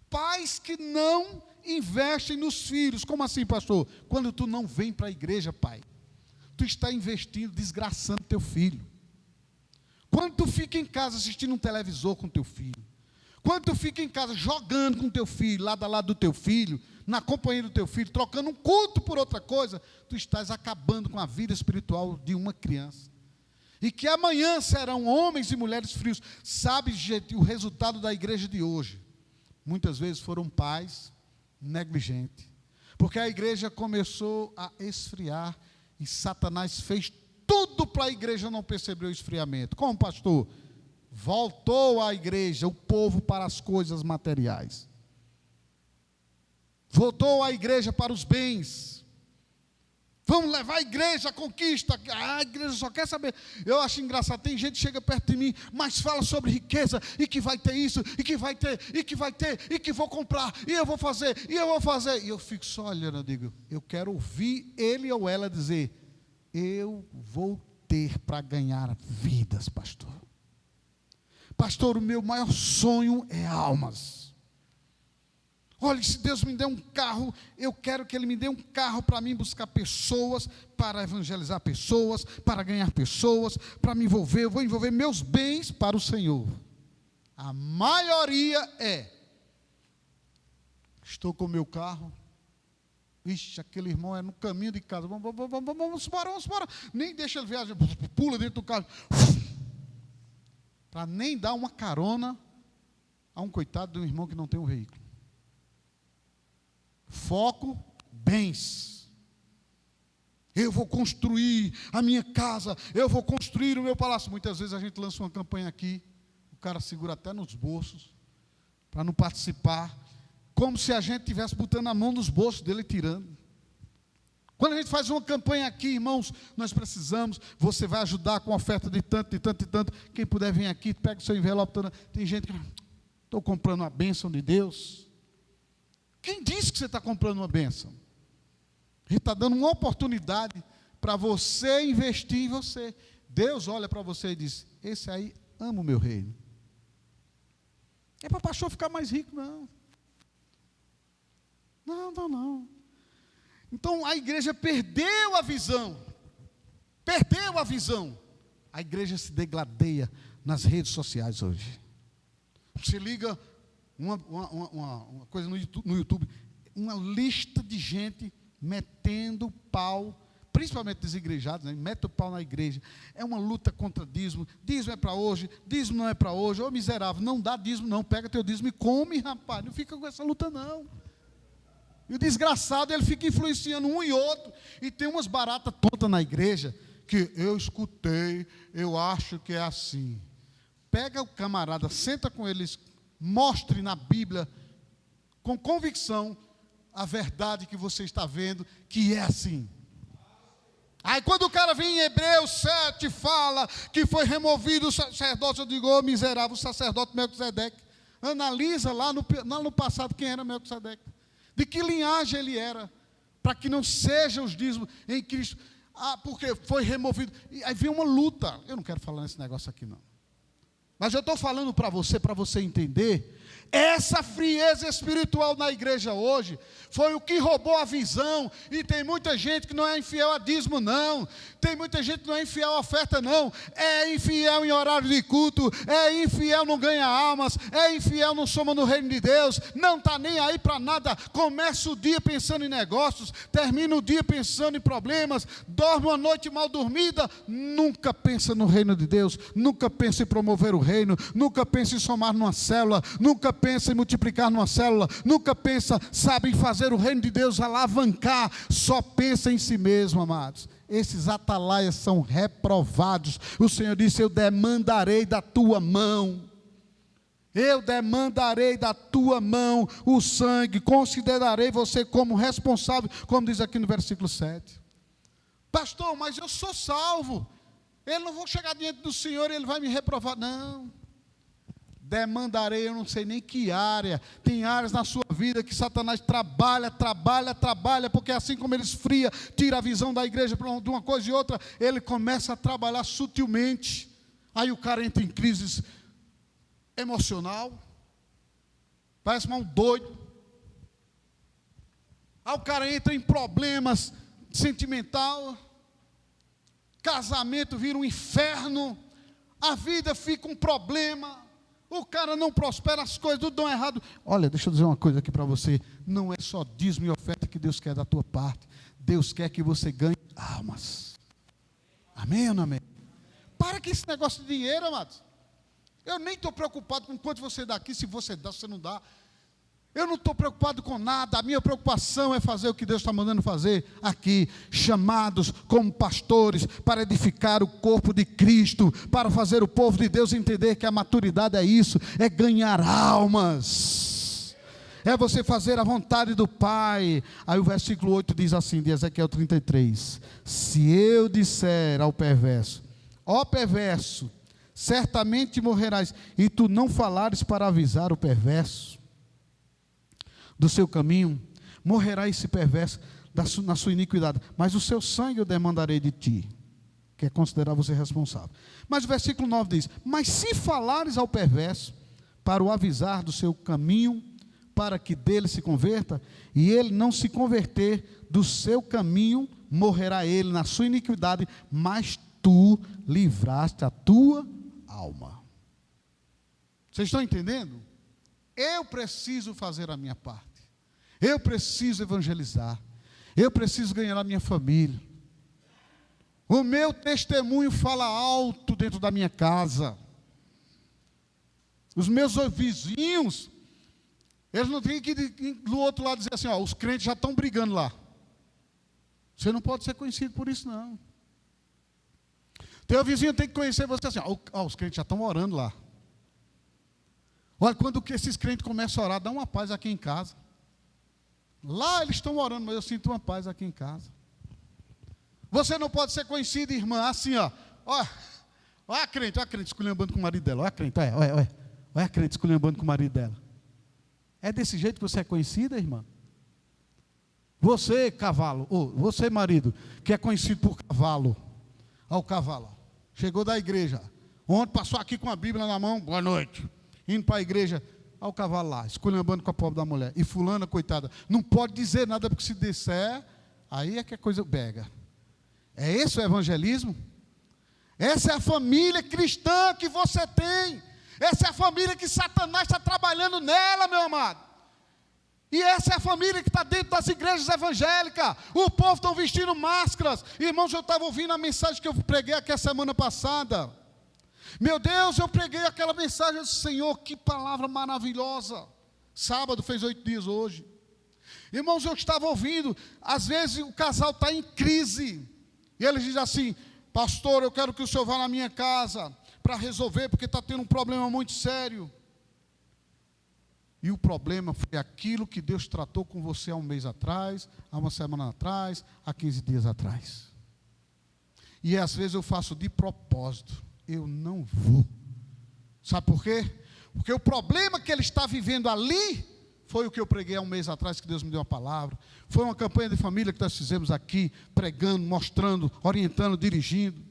Pais que não investem nos filhos. Como assim, pastor? Quando tu não vem para a igreja, pai, tu está investindo, desgraçando teu filho. Quando tu fica em casa assistindo um televisor com teu filho, quando tu fica em casa jogando com teu filho, lado a lado do teu filho, na companhia do teu filho, trocando um culto por outra coisa, tu estás acabando com a vida espiritual de uma criança. E que amanhã serão homens e mulheres frios. Sabe, gente, o resultado da igreja de hoje? Muitas vezes foram pais negligentes. Porque a igreja começou a esfriar e Satanás fez tudo para a igreja não perceber o esfriamento. Como, pastor? Voltou a igreja, o povo, para as coisas materiais. Voltou a igreja para os bens. Vamos levar a igreja à conquista. A igreja só quer saber. Eu acho engraçado, tem gente que chega perto de mim, mas fala sobre riqueza, e que vai ter isso, e que vai ter, e que vai ter, e que vou comprar, e eu vou fazer, e eu vou fazer. E eu fico só olhando, eu digo, eu quero ouvir ele ou ela dizer, eu vou ter para ganhar vidas, pastor. Pastor, o meu maior sonho é almas. Olha, se Deus me der um carro, eu quero que Ele me dê um carro para mim buscar pessoas, para evangelizar pessoas, para ganhar pessoas, para me envolver. Eu vou envolver meus bens para o Senhor. A maioria é Estou com o meu carro. Ixi, aquele irmão é no caminho de casa. Vamos embora. Nem deixa ele viajar. Pula dentro do carro. Para nem dar uma carona a um coitado de um irmão que não tem um veículo. Foco, bens. Eu vou construir a minha casa. Eu vou construir o meu palácio. Muitas vezes a gente lança uma campanha aqui. O cara segura até nos bolsos. Para não participar. Como se a gente estivesse botando a mão nos bolsos dele e tirando. Quando a gente faz uma campanha aqui, irmãos, nós precisamos, você vai ajudar com oferta de tanto, de tanto, de tanto. Quem puder vir aqui, pega o seu envelope. Tem gente que, estou comprando uma bênção de Deus. Quem disse que você está comprando uma bênção? Ele está dando uma oportunidade para você investir em você. Deus olha para você e diz, esse aí ama o meu reino. É para o pastor ficar mais rico, não. Não. Então a igreja perdeu a visão. A igreja se degladeia nas redes sociais hoje. Você liga uma coisa no YouTube, uma lista de gente metendo pau, principalmente desigrejados, né? Mete o pau na igreja. É uma luta contra dízimo. Dízimo é para hoje, dízimo não é para hoje. Ô miserável, não dá dízimo não, pega teu dízimo e come, rapaz. Não fica com essa luta não. E o desgraçado, ele fica influenciando um e outro. E tem umas baratas tontas na igreja, que eu escutei, eu acho que é assim. Pega o camarada, senta com eles, mostre na Bíblia, com convicção, a verdade que você está vendo, que é assim. Aí quando o cara vem em Hebreus 7, fala que foi removido o sacerdote, eu digo, ô miserável, o sacerdote Melquisedeque. Analisa lá no passado quem era Melquisedeque. De que linhagem ele era, para que não sejam os dízimos em Cristo. Porque foi removido. E aí vem uma luta. Eu não quero falar nesse negócio aqui não. Mas eu estou falando para você entender. Essa frieza espiritual na igreja hoje foi o que roubou a visão. E tem muita gente que não é infiel a dízimo não. Tem muita gente que não é infiel a oferta não. É infiel em horário de culto. É infiel, não ganha almas. É infiel, não soma no reino de Deus. Não está nem aí para nada. Começa o dia pensando em negócios. Termina o dia pensando em problemas. Dorme uma noite mal dormida. Nunca pensa no reino de Deus. Nunca pensa em promover o reino. Nunca pensa em somar numa célula. Nunca pensa em multiplicar numa célula, nunca pensa, sabe, em fazer o reino de Deus alavancar, só pensa em si mesmo, amados. Esses atalaias são reprovados. O Senhor disse, eu demandarei da tua mão. Eu demandarei da tua mão o sangue, considerarei você como responsável, como diz aqui no versículo 7. Pastor, mas eu sou salvo. Eu não vou chegar diante do Senhor e Ele vai me reprovar. Não. Demandarei, eu não sei nem que área. Tem áreas na sua vida que Satanás trabalha, porque assim como ele esfria, tira a visão da igreja de uma coisa e outra, ele começa a trabalhar sutilmente. Aí o cara entra em crise emocional, parece um doido. Aí o cara entra em problemas sentimental, casamento vira um inferno, a vida fica um problema. O cara não prospera, as coisas tudo dão errado. Olha, deixa eu dizer uma coisa aqui para você. Não é só dízimo e oferta que Deus quer da tua parte. Deus quer que você ganhe almas. Amém ou não amém? Para com esse negócio de dinheiro, amados. Eu nem estou preocupado com quanto você dá aqui, se você dá, se você não dá. Eu não estou preocupado com nada, a minha preocupação é fazer o que Deus está mandando fazer aqui, chamados como pastores para edificar o corpo de Cristo, para fazer o povo de Deus entender que a maturidade é isso, é ganhar almas, é você fazer a vontade do Pai. Aí o versículo 8 diz assim, de Ezequiel 33, se eu disser ao perverso, ó perverso, certamente morrerás, e tu não falares para avisar o perverso do seu caminho, morrerá esse perverso na sua iniquidade, mas o seu sangue eu demandarei de ti, que é considerar você responsável. Mas o versículo 9 diz, mas se falares ao perverso, para o avisar do seu caminho, para que dele se converta, e ele não se converter do seu caminho, morrerá ele na sua iniquidade, mas tu livraste a tua alma. Vocês estão entendendo? Eu preciso fazer a minha parte. Eu preciso evangelizar. Eu preciso ganhar a minha família. O meu testemunho fala alto dentro da minha casa. Os meus vizinhos, eles não têm que ir do outro lado dizer assim, ó, os crentes já estão brigando lá. Você não pode ser conhecido por isso, não. Teu vizinho tem que conhecer você assim, ó, os crentes já estão orando lá. Olha, quando esses crentes começam a orar, dá uma paz aqui em casa. Lá eles estão orando, mas eu sinto uma paz aqui em casa. Você não pode ser conhecido, irmã, assim, ó. Olha a crente esculhambando com o marido dela. Olha a crente, olha a crente esculhambando com o marido dela. É desse jeito que você é conhecida, irmã? Você, cavalo, você, marido, que é conhecido por cavalo. Olha o cavalo, chegou da igreja. Ontem passou aqui com a Bíblia na mão, boa noite. Indo para a igreja, olha o cavalo lá, esculhambando com a pobre da mulher. E fulana, coitada, não pode dizer nada, porque se disser, aí é que a coisa pega. É esse o evangelismo? Essa é a família cristã que você tem. Essa é a família que Satanás está trabalhando nela, meu amado. E essa é a família que está dentro das igrejas evangélicas. O povo está vestindo máscaras. Irmãos, eu estava ouvindo a mensagem que eu preguei aqui a semana passada. Meu Deus, eu preguei aquela mensagem. Eu disse, Senhor, que palavra maravilhosa. Sábado, fez 8 dias hoje. Irmãos, eu estava ouvindo. Às vezes o casal está em crise. E ele diz assim, pastor, eu quero que o senhor vá na minha casa para resolver, porque está tendo um problema muito sério. E o problema foi aquilo que Deus tratou com você há um mês atrás, há uma semana atrás, há 15 dias atrás. E às vezes eu faço de propósito, eu não vou. Sabe por quê? Porque o problema que ele está vivendo ali, foi o que eu preguei há um mês atrás, que Deus me deu uma palavra. Foi uma campanha de família que nós fizemos aqui, pregando, mostrando, orientando, dirigindo.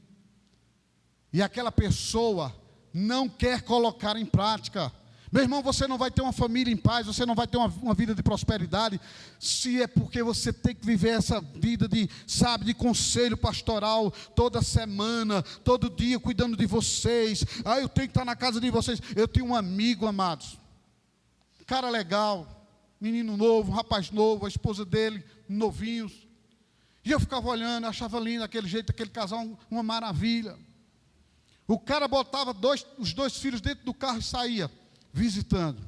E aquela pessoa não quer colocar em prática. Meu irmão, você não vai ter uma família em paz, você não vai ter uma vida de prosperidade, se é porque você tem que viver essa vida de conselho pastoral, toda semana, todo dia, cuidando de vocês. Eu tenho que estar na casa de vocês. Eu tenho um amigo, amados, cara legal, menino novo, rapaz novo, a esposa dele, novinhos. E eu ficava olhando, achava lindo aquele jeito, aquele casal, uma maravilha. O cara botava os 2 filhos dentro do carro e saía visitando.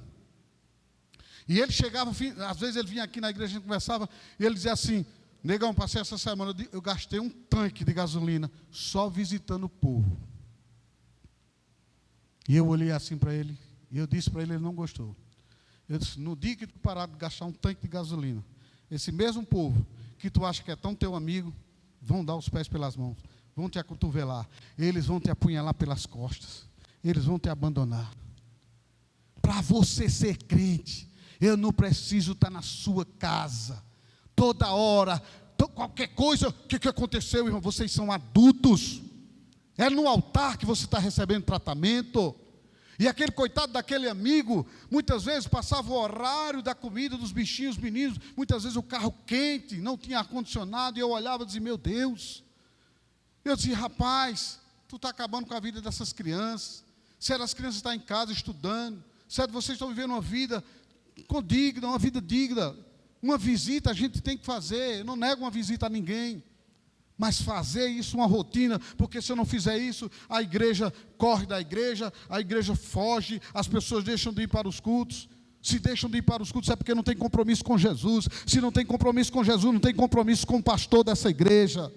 E ele chegava, às vezes ele vinha aqui na igreja, a gente conversava, e ele dizia assim, negão, passei essa semana, eu gastei um tanque de gasolina, só visitando o povo. E eu olhei assim para ele, e eu disse para ele, ele não gostou. Eu disse, no dia que tu parar de gastar um tanque de gasolina, esse mesmo povo, que tu acha que é tão teu amigo, vão dar os pés pelas mãos, vão te acotovelar, eles vão te apunhalar pelas costas, eles vão te abandonar. Para você ser crente, eu não preciso estar na sua casa, toda hora, qualquer coisa, o que aconteceu, irmão? Vocês são adultos, é no altar que você está recebendo tratamento. E aquele coitado daquele amigo, muitas vezes passava o horário da comida dos bichinhos, meninos, muitas vezes o carro quente, não tinha ar-condicionado, e eu olhava e dizia, meu Deus, eu dizia, rapaz, tu está acabando com a vida dessas crianças, sério, as crianças estão em casa estudando, sério, vocês estão vivendo uma vida digna, uma vida digna, uma visita a gente tem que fazer, eu não nego uma visita a ninguém, mas fazer isso uma rotina, porque se eu não fizer isso, a igreja corre da igreja, a igreja foge, as pessoas deixam de ir para os cultos. Se deixam de ir para os cultos é porque não tem compromisso com Jesus. Se não tem compromisso com Jesus, não tem compromisso com o pastor dessa igreja.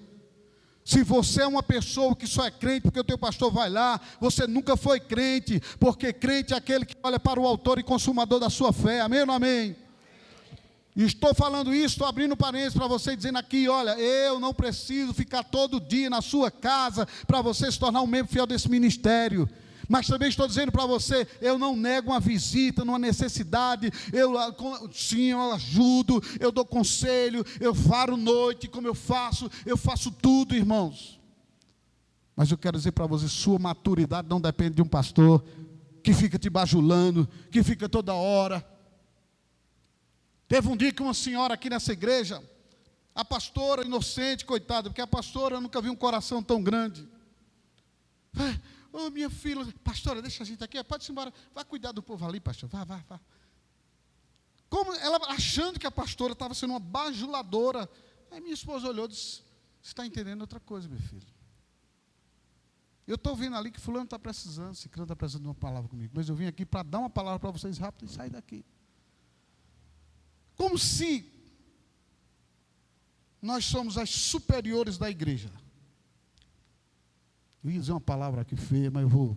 Se você é uma pessoa que só é crente porque o teu pastor vai lá, você nunca foi crente, porque crente é aquele que olha para o autor e consumador da sua fé. Amém ou não amém? Estou falando isso, estou abrindo parênteses para você, dizendo aqui, olha, eu não preciso ficar todo dia na sua casa para você se tornar um membro fiel desse ministério. Mas também estou dizendo para você, eu não nego uma visita, numa necessidade, sim, eu ajudo, eu dou conselho, eu varo noite, como eu faço tudo, irmãos. Mas eu quero dizer para você, sua maturidade não depende de um pastor que fica te bajulando, que fica toda hora. Teve um dia que uma senhora aqui nessa igreja, a pastora inocente, coitada, porque a pastora, eu nunca vi um coração tão grande. Minha filha, pastora, deixa a gente aqui, pode ir embora, vai cuidar do povo ali, pastor, vá. Como ela achando que a pastora estava sendo uma bajuladora. Aí minha esposa olhou e disse: você está entendendo outra coisa, meu filho. Eu estou vendo ali que fulano está precisando, ciclano está precisando de uma palavra comigo. Mas eu vim aqui para dar uma palavra para vocês rápido e sair daqui. Como se nós somos as superiores da igreja. Eu ia dizer uma palavra aqui feia, mas eu vou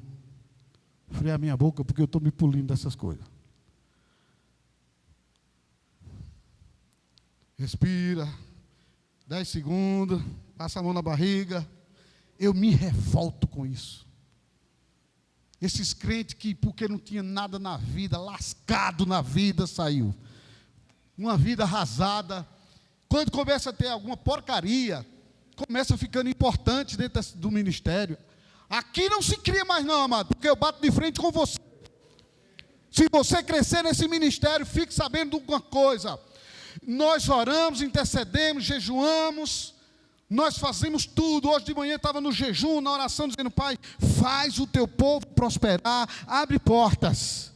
frear minha boca porque eu estou me pulindo dessas coisas. Respira, 10 segundos, passa a mão na barriga. Eu me revolto com isso. Esses crentes que, porque não tinha nada na vida, lascado na vida, saiu. Uma vida arrasada. Quando começa a ter alguma porcaria, começa ficando importante dentro do ministério. Aqui não se cria mais não, amado, porque eu bato de frente com você. Se você crescer nesse ministério, fique sabendo de uma coisa. Nós oramos, intercedemos, jejuamos, nós fazemos tudo. Hoje de manhã estava no jejum, na oração, dizendo: Pai, faz o teu povo prosperar, abre portas.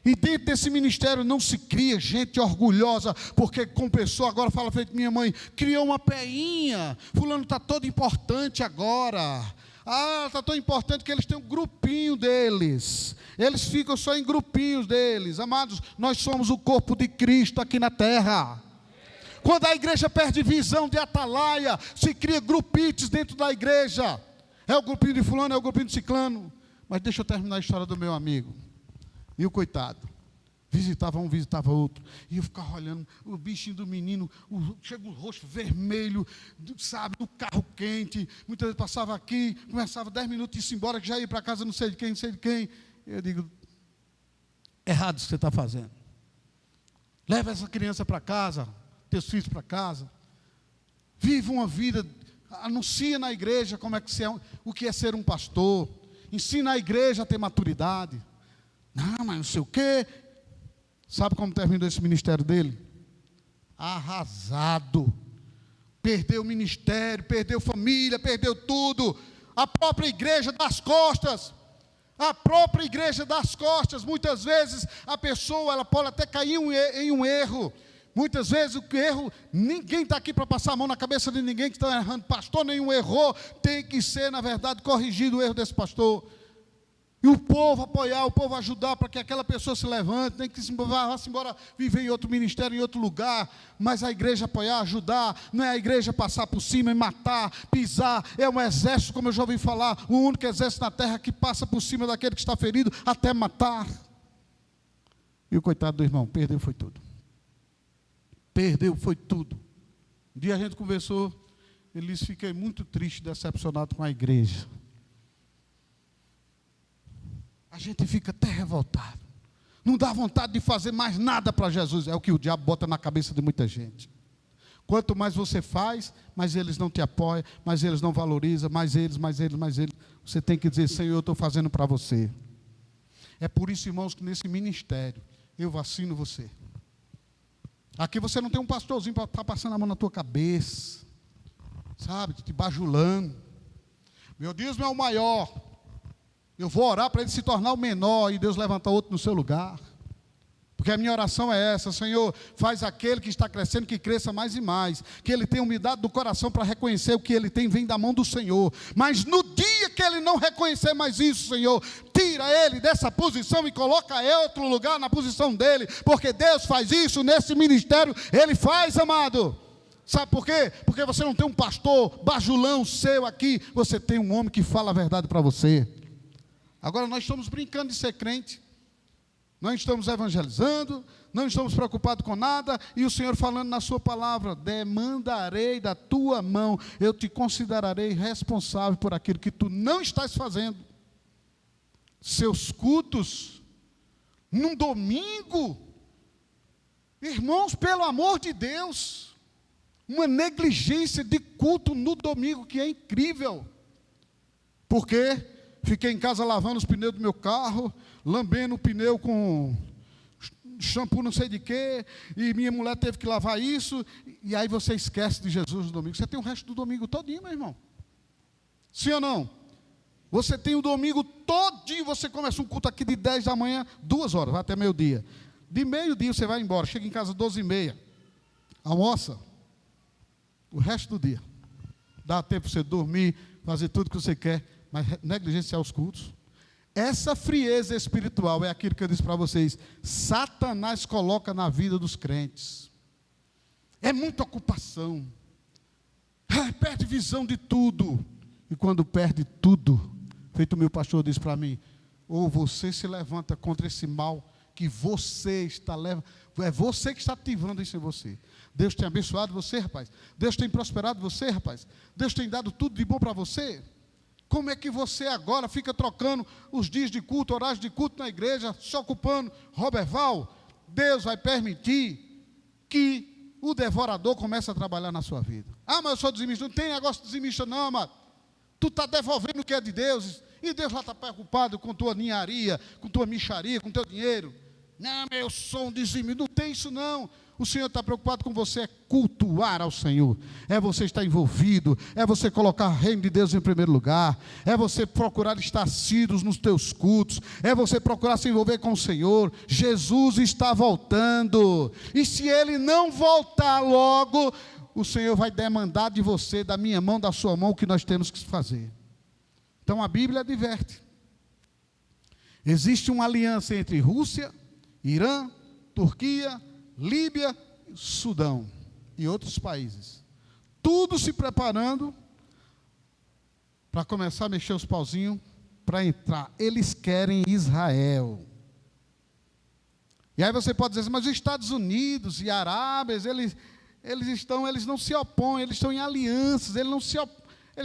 E dentro desse ministério não se cria gente orgulhosa, porque com pessoa agora fala feito minha mãe, criou uma peinha, fulano está todo importante agora. Está tão importante que eles têm um grupinho deles. Eles ficam só em grupinhos deles. Amados, nós somos o corpo de Cristo aqui na terra. Quando a igreja perde visão de atalaia, se cria grupites dentro da igreja. É o grupinho de fulano, é o grupinho de ciclano. Mas deixa eu terminar a história do meu amigo. E o coitado, visitava um, visitava outro, e eu ficava olhando, o bichinho do menino, chega o rosto vermelho, sabe, do carro quente, muitas vezes passava aqui, começava 10 minutos e ia embora, que já ia para casa não sei de quem, não sei de quem. Eu digo: errado isso que você está fazendo. Leva essa criança para casa, teus filhos para casa, vive uma vida, anuncia na igreja como é que o que é ser um pastor, ensina a igreja a ter maturidade. Não, mas não sei o quê. Sabe como terminou esse ministério dele? Arrasado. Perdeu o ministério, perdeu família, perdeu tudo. A própria igreja das costas. A própria igreja das costas. Muitas vezes a pessoa ela pode até cair em um erro. Muitas vezes o erro, ninguém está aqui para passar a mão na cabeça de ninguém que está errando. Pastor nenhum errou. Tem que ser, na verdade, corrigido o erro desse pastor. E o povo apoiar, o povo ajudar para que aquela pessoa se levante, nem que vá-se embora viver em outro ministério, em outro lugar, mas a igreja apoiar, ajudar, não é a igreja passar por cima e matar, pisar, é um exército, como eu já ouvi falar, o único exército na terra que passa por cima daquele que está ferido, até matar. E o coitado do irmão, perdeu foi tudo. Perdeu foi tudo. Um dia a gente conversou, ele disse: fiquei muito triste, decepcionado com a igreja. A gente fica até revoltado. Não dá vontade de fazer mais nada para Jesus. É o que o diabo bota na cabeça de muita gente. Quanto mais você faz, mais eles não te apoiam, mais eles não valorizam, mais eles. Você tem que dizer: Senhor, eu estou fazendo para você. É por isso, irmãos, que nesse ministério eu vacino você. Aqui você não tem um pastorzinho para estar passando a mão na tua cabeça, sabe, te bajulando. Meu dízimo é o maior. Eu vou orar para ele se tornar o menor e Deus levantar outro no seu lugar. Porque a minha oração é essa: Senhor, faz aquele que está crescendo que cresça mais e mais, que ele tenha humildade do coração para reconhecer o que ele tem vem da mão do Senhor. Mas no dia que ele não reconhecer mais isso, Senhor, tira ele dessa posição e coloca em outro lugar na posição dele, porque Deus faz isso nesse ministério, ele faz, amado. Sabe por quê? Porque você não tem um pastor bajulão seu aqui, você tem um homem que fala a verdade para você. Agora nós estamos brincando de ser crente, não estamos evangelizando, não estamos preocupados com nada, e o Senhor falando na sua palavra: demandarei da tua mão, eu te considerarei responsável por aquilo que tu não estás fazendo. Seus cultos, num domingo, irmãos, pelo amor de Deus, uma negligência de culto no domingo que é incrível. Por quê? Fiquei em casa lavando os pneus do meu carro, lambendo o pneu com shampoo não sei de quê, e minha mulher teve que lavar isso, e aí você esquece de Jesus no domingo. Você tem o resto do domingo todinho, meu irmão. Sim ou não? Você tem o domingo todinho, você começa um culto aqui de 10 da manhã, 2 horas, vai até meio-dia. De meio-dia você vai embora, chega em casa 12h30, almoça o resto do dia. Dá tempo para você dormir, fazer tudo que você quer, mas negligenciar os cultos. Essa frieza espiritual é aquilo que eu disse para vocês, Satanás coloca na vida dos crentes. É muita ocupação, perde visão de tudo, e quando perde tudo, feito o meu pastor disse para mim, ou você se levanta contra esse mal que você está levando, é você que está ativando isso em você. Deus tem abençoado você, rapaz. Deus tem prosperado você, rapaz. Deus tem dado tudo de bom para você. Como é que você agora fica trocando os dias de culto, horários de culto na igreja, se ocupando? Roberval, Deus vai permitir que o devorador comece a trabalhar na sua vida. Ah, mas eu sou dizimista. Não tem negócio de dizimista não, amado. Tu está devolvendo o que é de Deus, e Deus já está preocupado com tua ninharia, com tua micharia, com teu dinheiro. Não, eu sou um dizimista. Não tem isso não. O Senhor está preocupado com você, é cultuar ao Senhor, é você estar envolvido, é você colocar o reino de Deus em primeiro lugar, é você procurar estar assíduos nos teus cultos, é você procurar se envolver com o Senhor. Jesus está voltando, e se Ele não voltar logo, o Senhor vai demandar de você, da minha mão, da sua mão, o que nós temos que fazer. Então a Bíblia adverte, existe uma aliança entre Rússia, Irã, Turquia, Líbia, Sudão e outros países, tudo se preparando para começar a mexer os pauzinhos para entrar. Eles querem Israel. E aí você pode dizer assim, mas os Estados Unidos e Arábias, eles não se opõem, eles estão em alianças, eles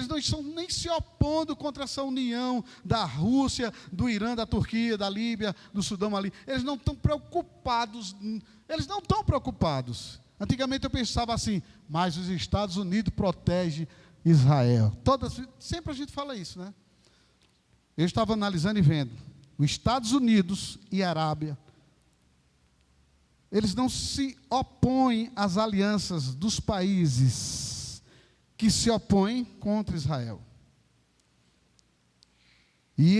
não estão nem se opondo contra essa união da Rússia, do Irã, da Turquia, da Líbia, do Sudão ali. Eles não estão preocupados. Antigamente eu pensava assim, mas os Estados Unidos protegem Israel. Sempre a gente fala isso, né? Eu estava analisando e vendo. Os Estados Unidos e a Arábia, eles não se opõem às alianças dos países que se opõem contra Israel. E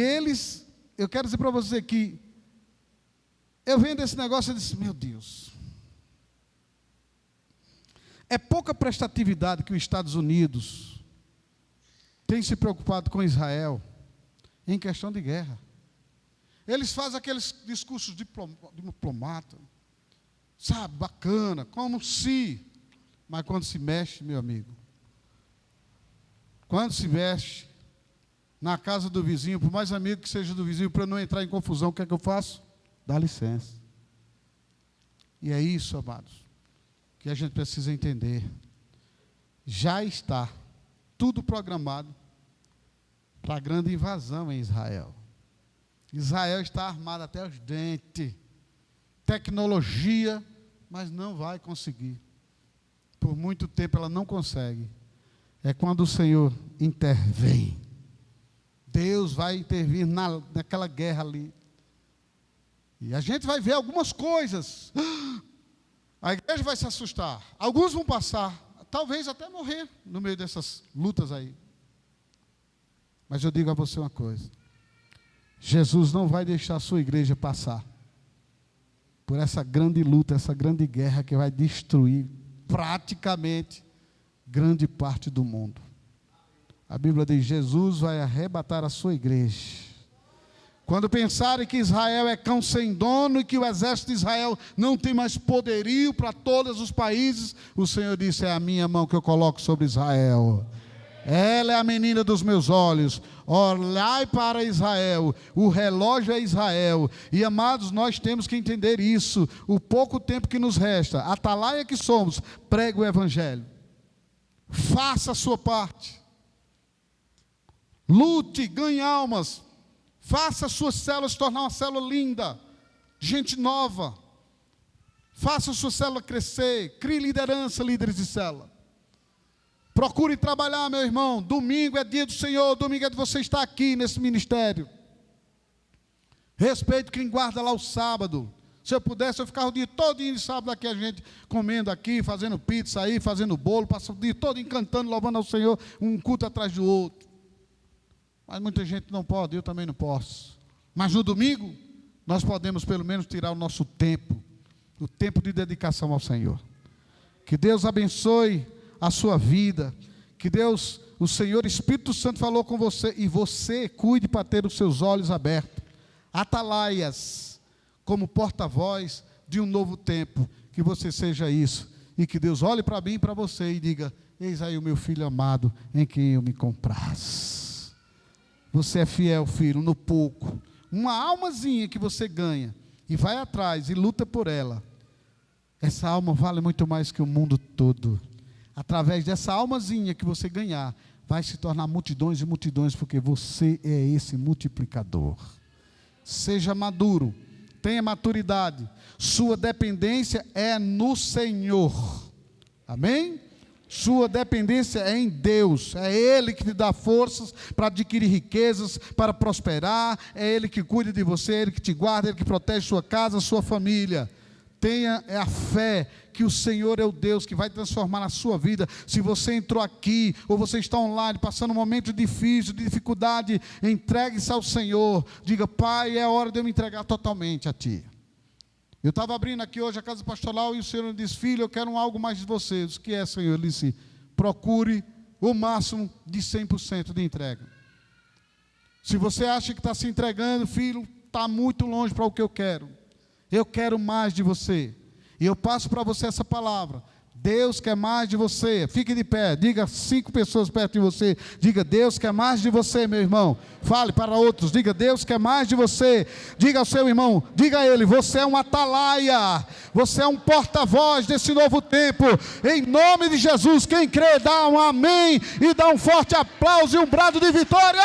eu quero dizer para você que, eu vendo esse negócio, eu disse, meu Deus, é pouca prestatividade que os Estados Unidos têm se preocupado com Israel em questão de guerra. Eles fazem aqueles discursos diplomata, sabe, bacana, como se, mas quando se mexe, meu amigo, quando se mexe na casa do vizinho, por mais amigo que seja do vizinho, para não entrar em confusão, o que é que eu faço? Dá licença. E é isso, amados, que a gente precisa entender. Já está tudo programado para a grande invasão em Israel. Israel está armado até os dentes. Tecnologia, mas não vai conseguir. Por muito tempo ela não consegue. É quando o Senhor intervém. Deus vai intervir naquela guerra ali. E a gente vai ver algumas coisas. A igreja vai se assustar. Alguns vão passar, talvez até morrer no meio dessas lutas aí. Mas eu digo a você uma coisa. Jesus não vai deixar a sua igreja passar por essa grande luta, essa grande guerra que vai destruir praticamente grande parte do mundo. A Bíblia diz, Jesus vai arrebatar a sua igreja. Quando pensarem que Israel é cão sem dono e que o exército de Israel não tem mais poderio para todos os países, o Senhor disse, é a minha mão que eu coloco sobre Israel. Ela é a menina dos meus olhos. Olhai para Israel, o relógio é Israel. E amados, nós temos que entender isso. O pouco tempo que nos resta, atalaia que somos, prega o evangelho. Faça a sua parte. Lute, ganhe almas. Faça a sua célula se tornar uma célula linda, gente nova. Faça a sua célula crescer, crie liderança, líderes de célula. Procure trabalhar, meu irmão. Domingo é dia do Senhor, domingo é de você estar aqui nesse ministério. Respeito quem guarda lá o sábado. Se eu pudesse, eu ficava o dia todo de sábado aqui, a gente comendo aqui, fazendo pizza aí, fazendo bolo, passa o dia todo cantando, louvando ao Senhor, um culto atrás do outro. Mas muita gente não pode, eu também não posso. Mas no domingo, nós podemos pelo menos tirar o nosso tempo o tempo de dedicação ao Senhor. Que Deus abençoe a sua vida. Que Deus, o Senhor Espírito Santo falou com você, e você cuide para ter os seus olhos abertos. Atalaias, como porta-voz de um novo tempo. Que você seja isso. E que Deus olhe para mim e para você e diga: eis aí o meu filho amado, em quem eu me compraz. Você é fiel, filho, no pouco. Uma almazinha que você ganha e vai atrás e luta por ela. Essa alma vale muito mais que o mundo todo. Através dessa almazinha que você ganhar, vai se tornar multidões e multidões, porque você é esse multiplicador. Seja maduro, tenha maturidade. Sua dependência é no Senhor. Amém? Sua dependência é em Deus. É Ele que te dá forças para adquirir riquezas, para prosperar. É Ele que cuida de você, é Ele que te guarda, é Ele que protege sua casa, sua família. Tenha a fé que o Senhor é o Deus que vai transformar a sua vida. Se você entrou aqui, ou você está online, passando um momento difícil, de dificuldade, entregue-se ao Senhor. Diga: Pai, é hora de eu me entregar totalmente a Ti. Eu estava abrindo aqui hoje a casa pastoral e o Senhor disse: filho, eu quero algo mais de você. Eu disse: o que é, Senhor? Ele disse: procure o máximo de 100% de entrega. Se você acha que está se entregando, filho, está muito longe para o que eu quero. Eu quero mais de você. E eu passo para você essa palavra. Deus quer mais de você. Fique de pé. Diga 5 pessoas perto de você. Diga: Deus quer mais de você, meu irmão. Fale para outros. Diga: Deus quer mais de você. Diga ao seu irmão. Diga a ele: você é um atalaia. Você é um porta-voz desse novo tempo. Em nome de Jesus. Quem crê, dá um amém. E dá um forte aplauso e um brado de vitória.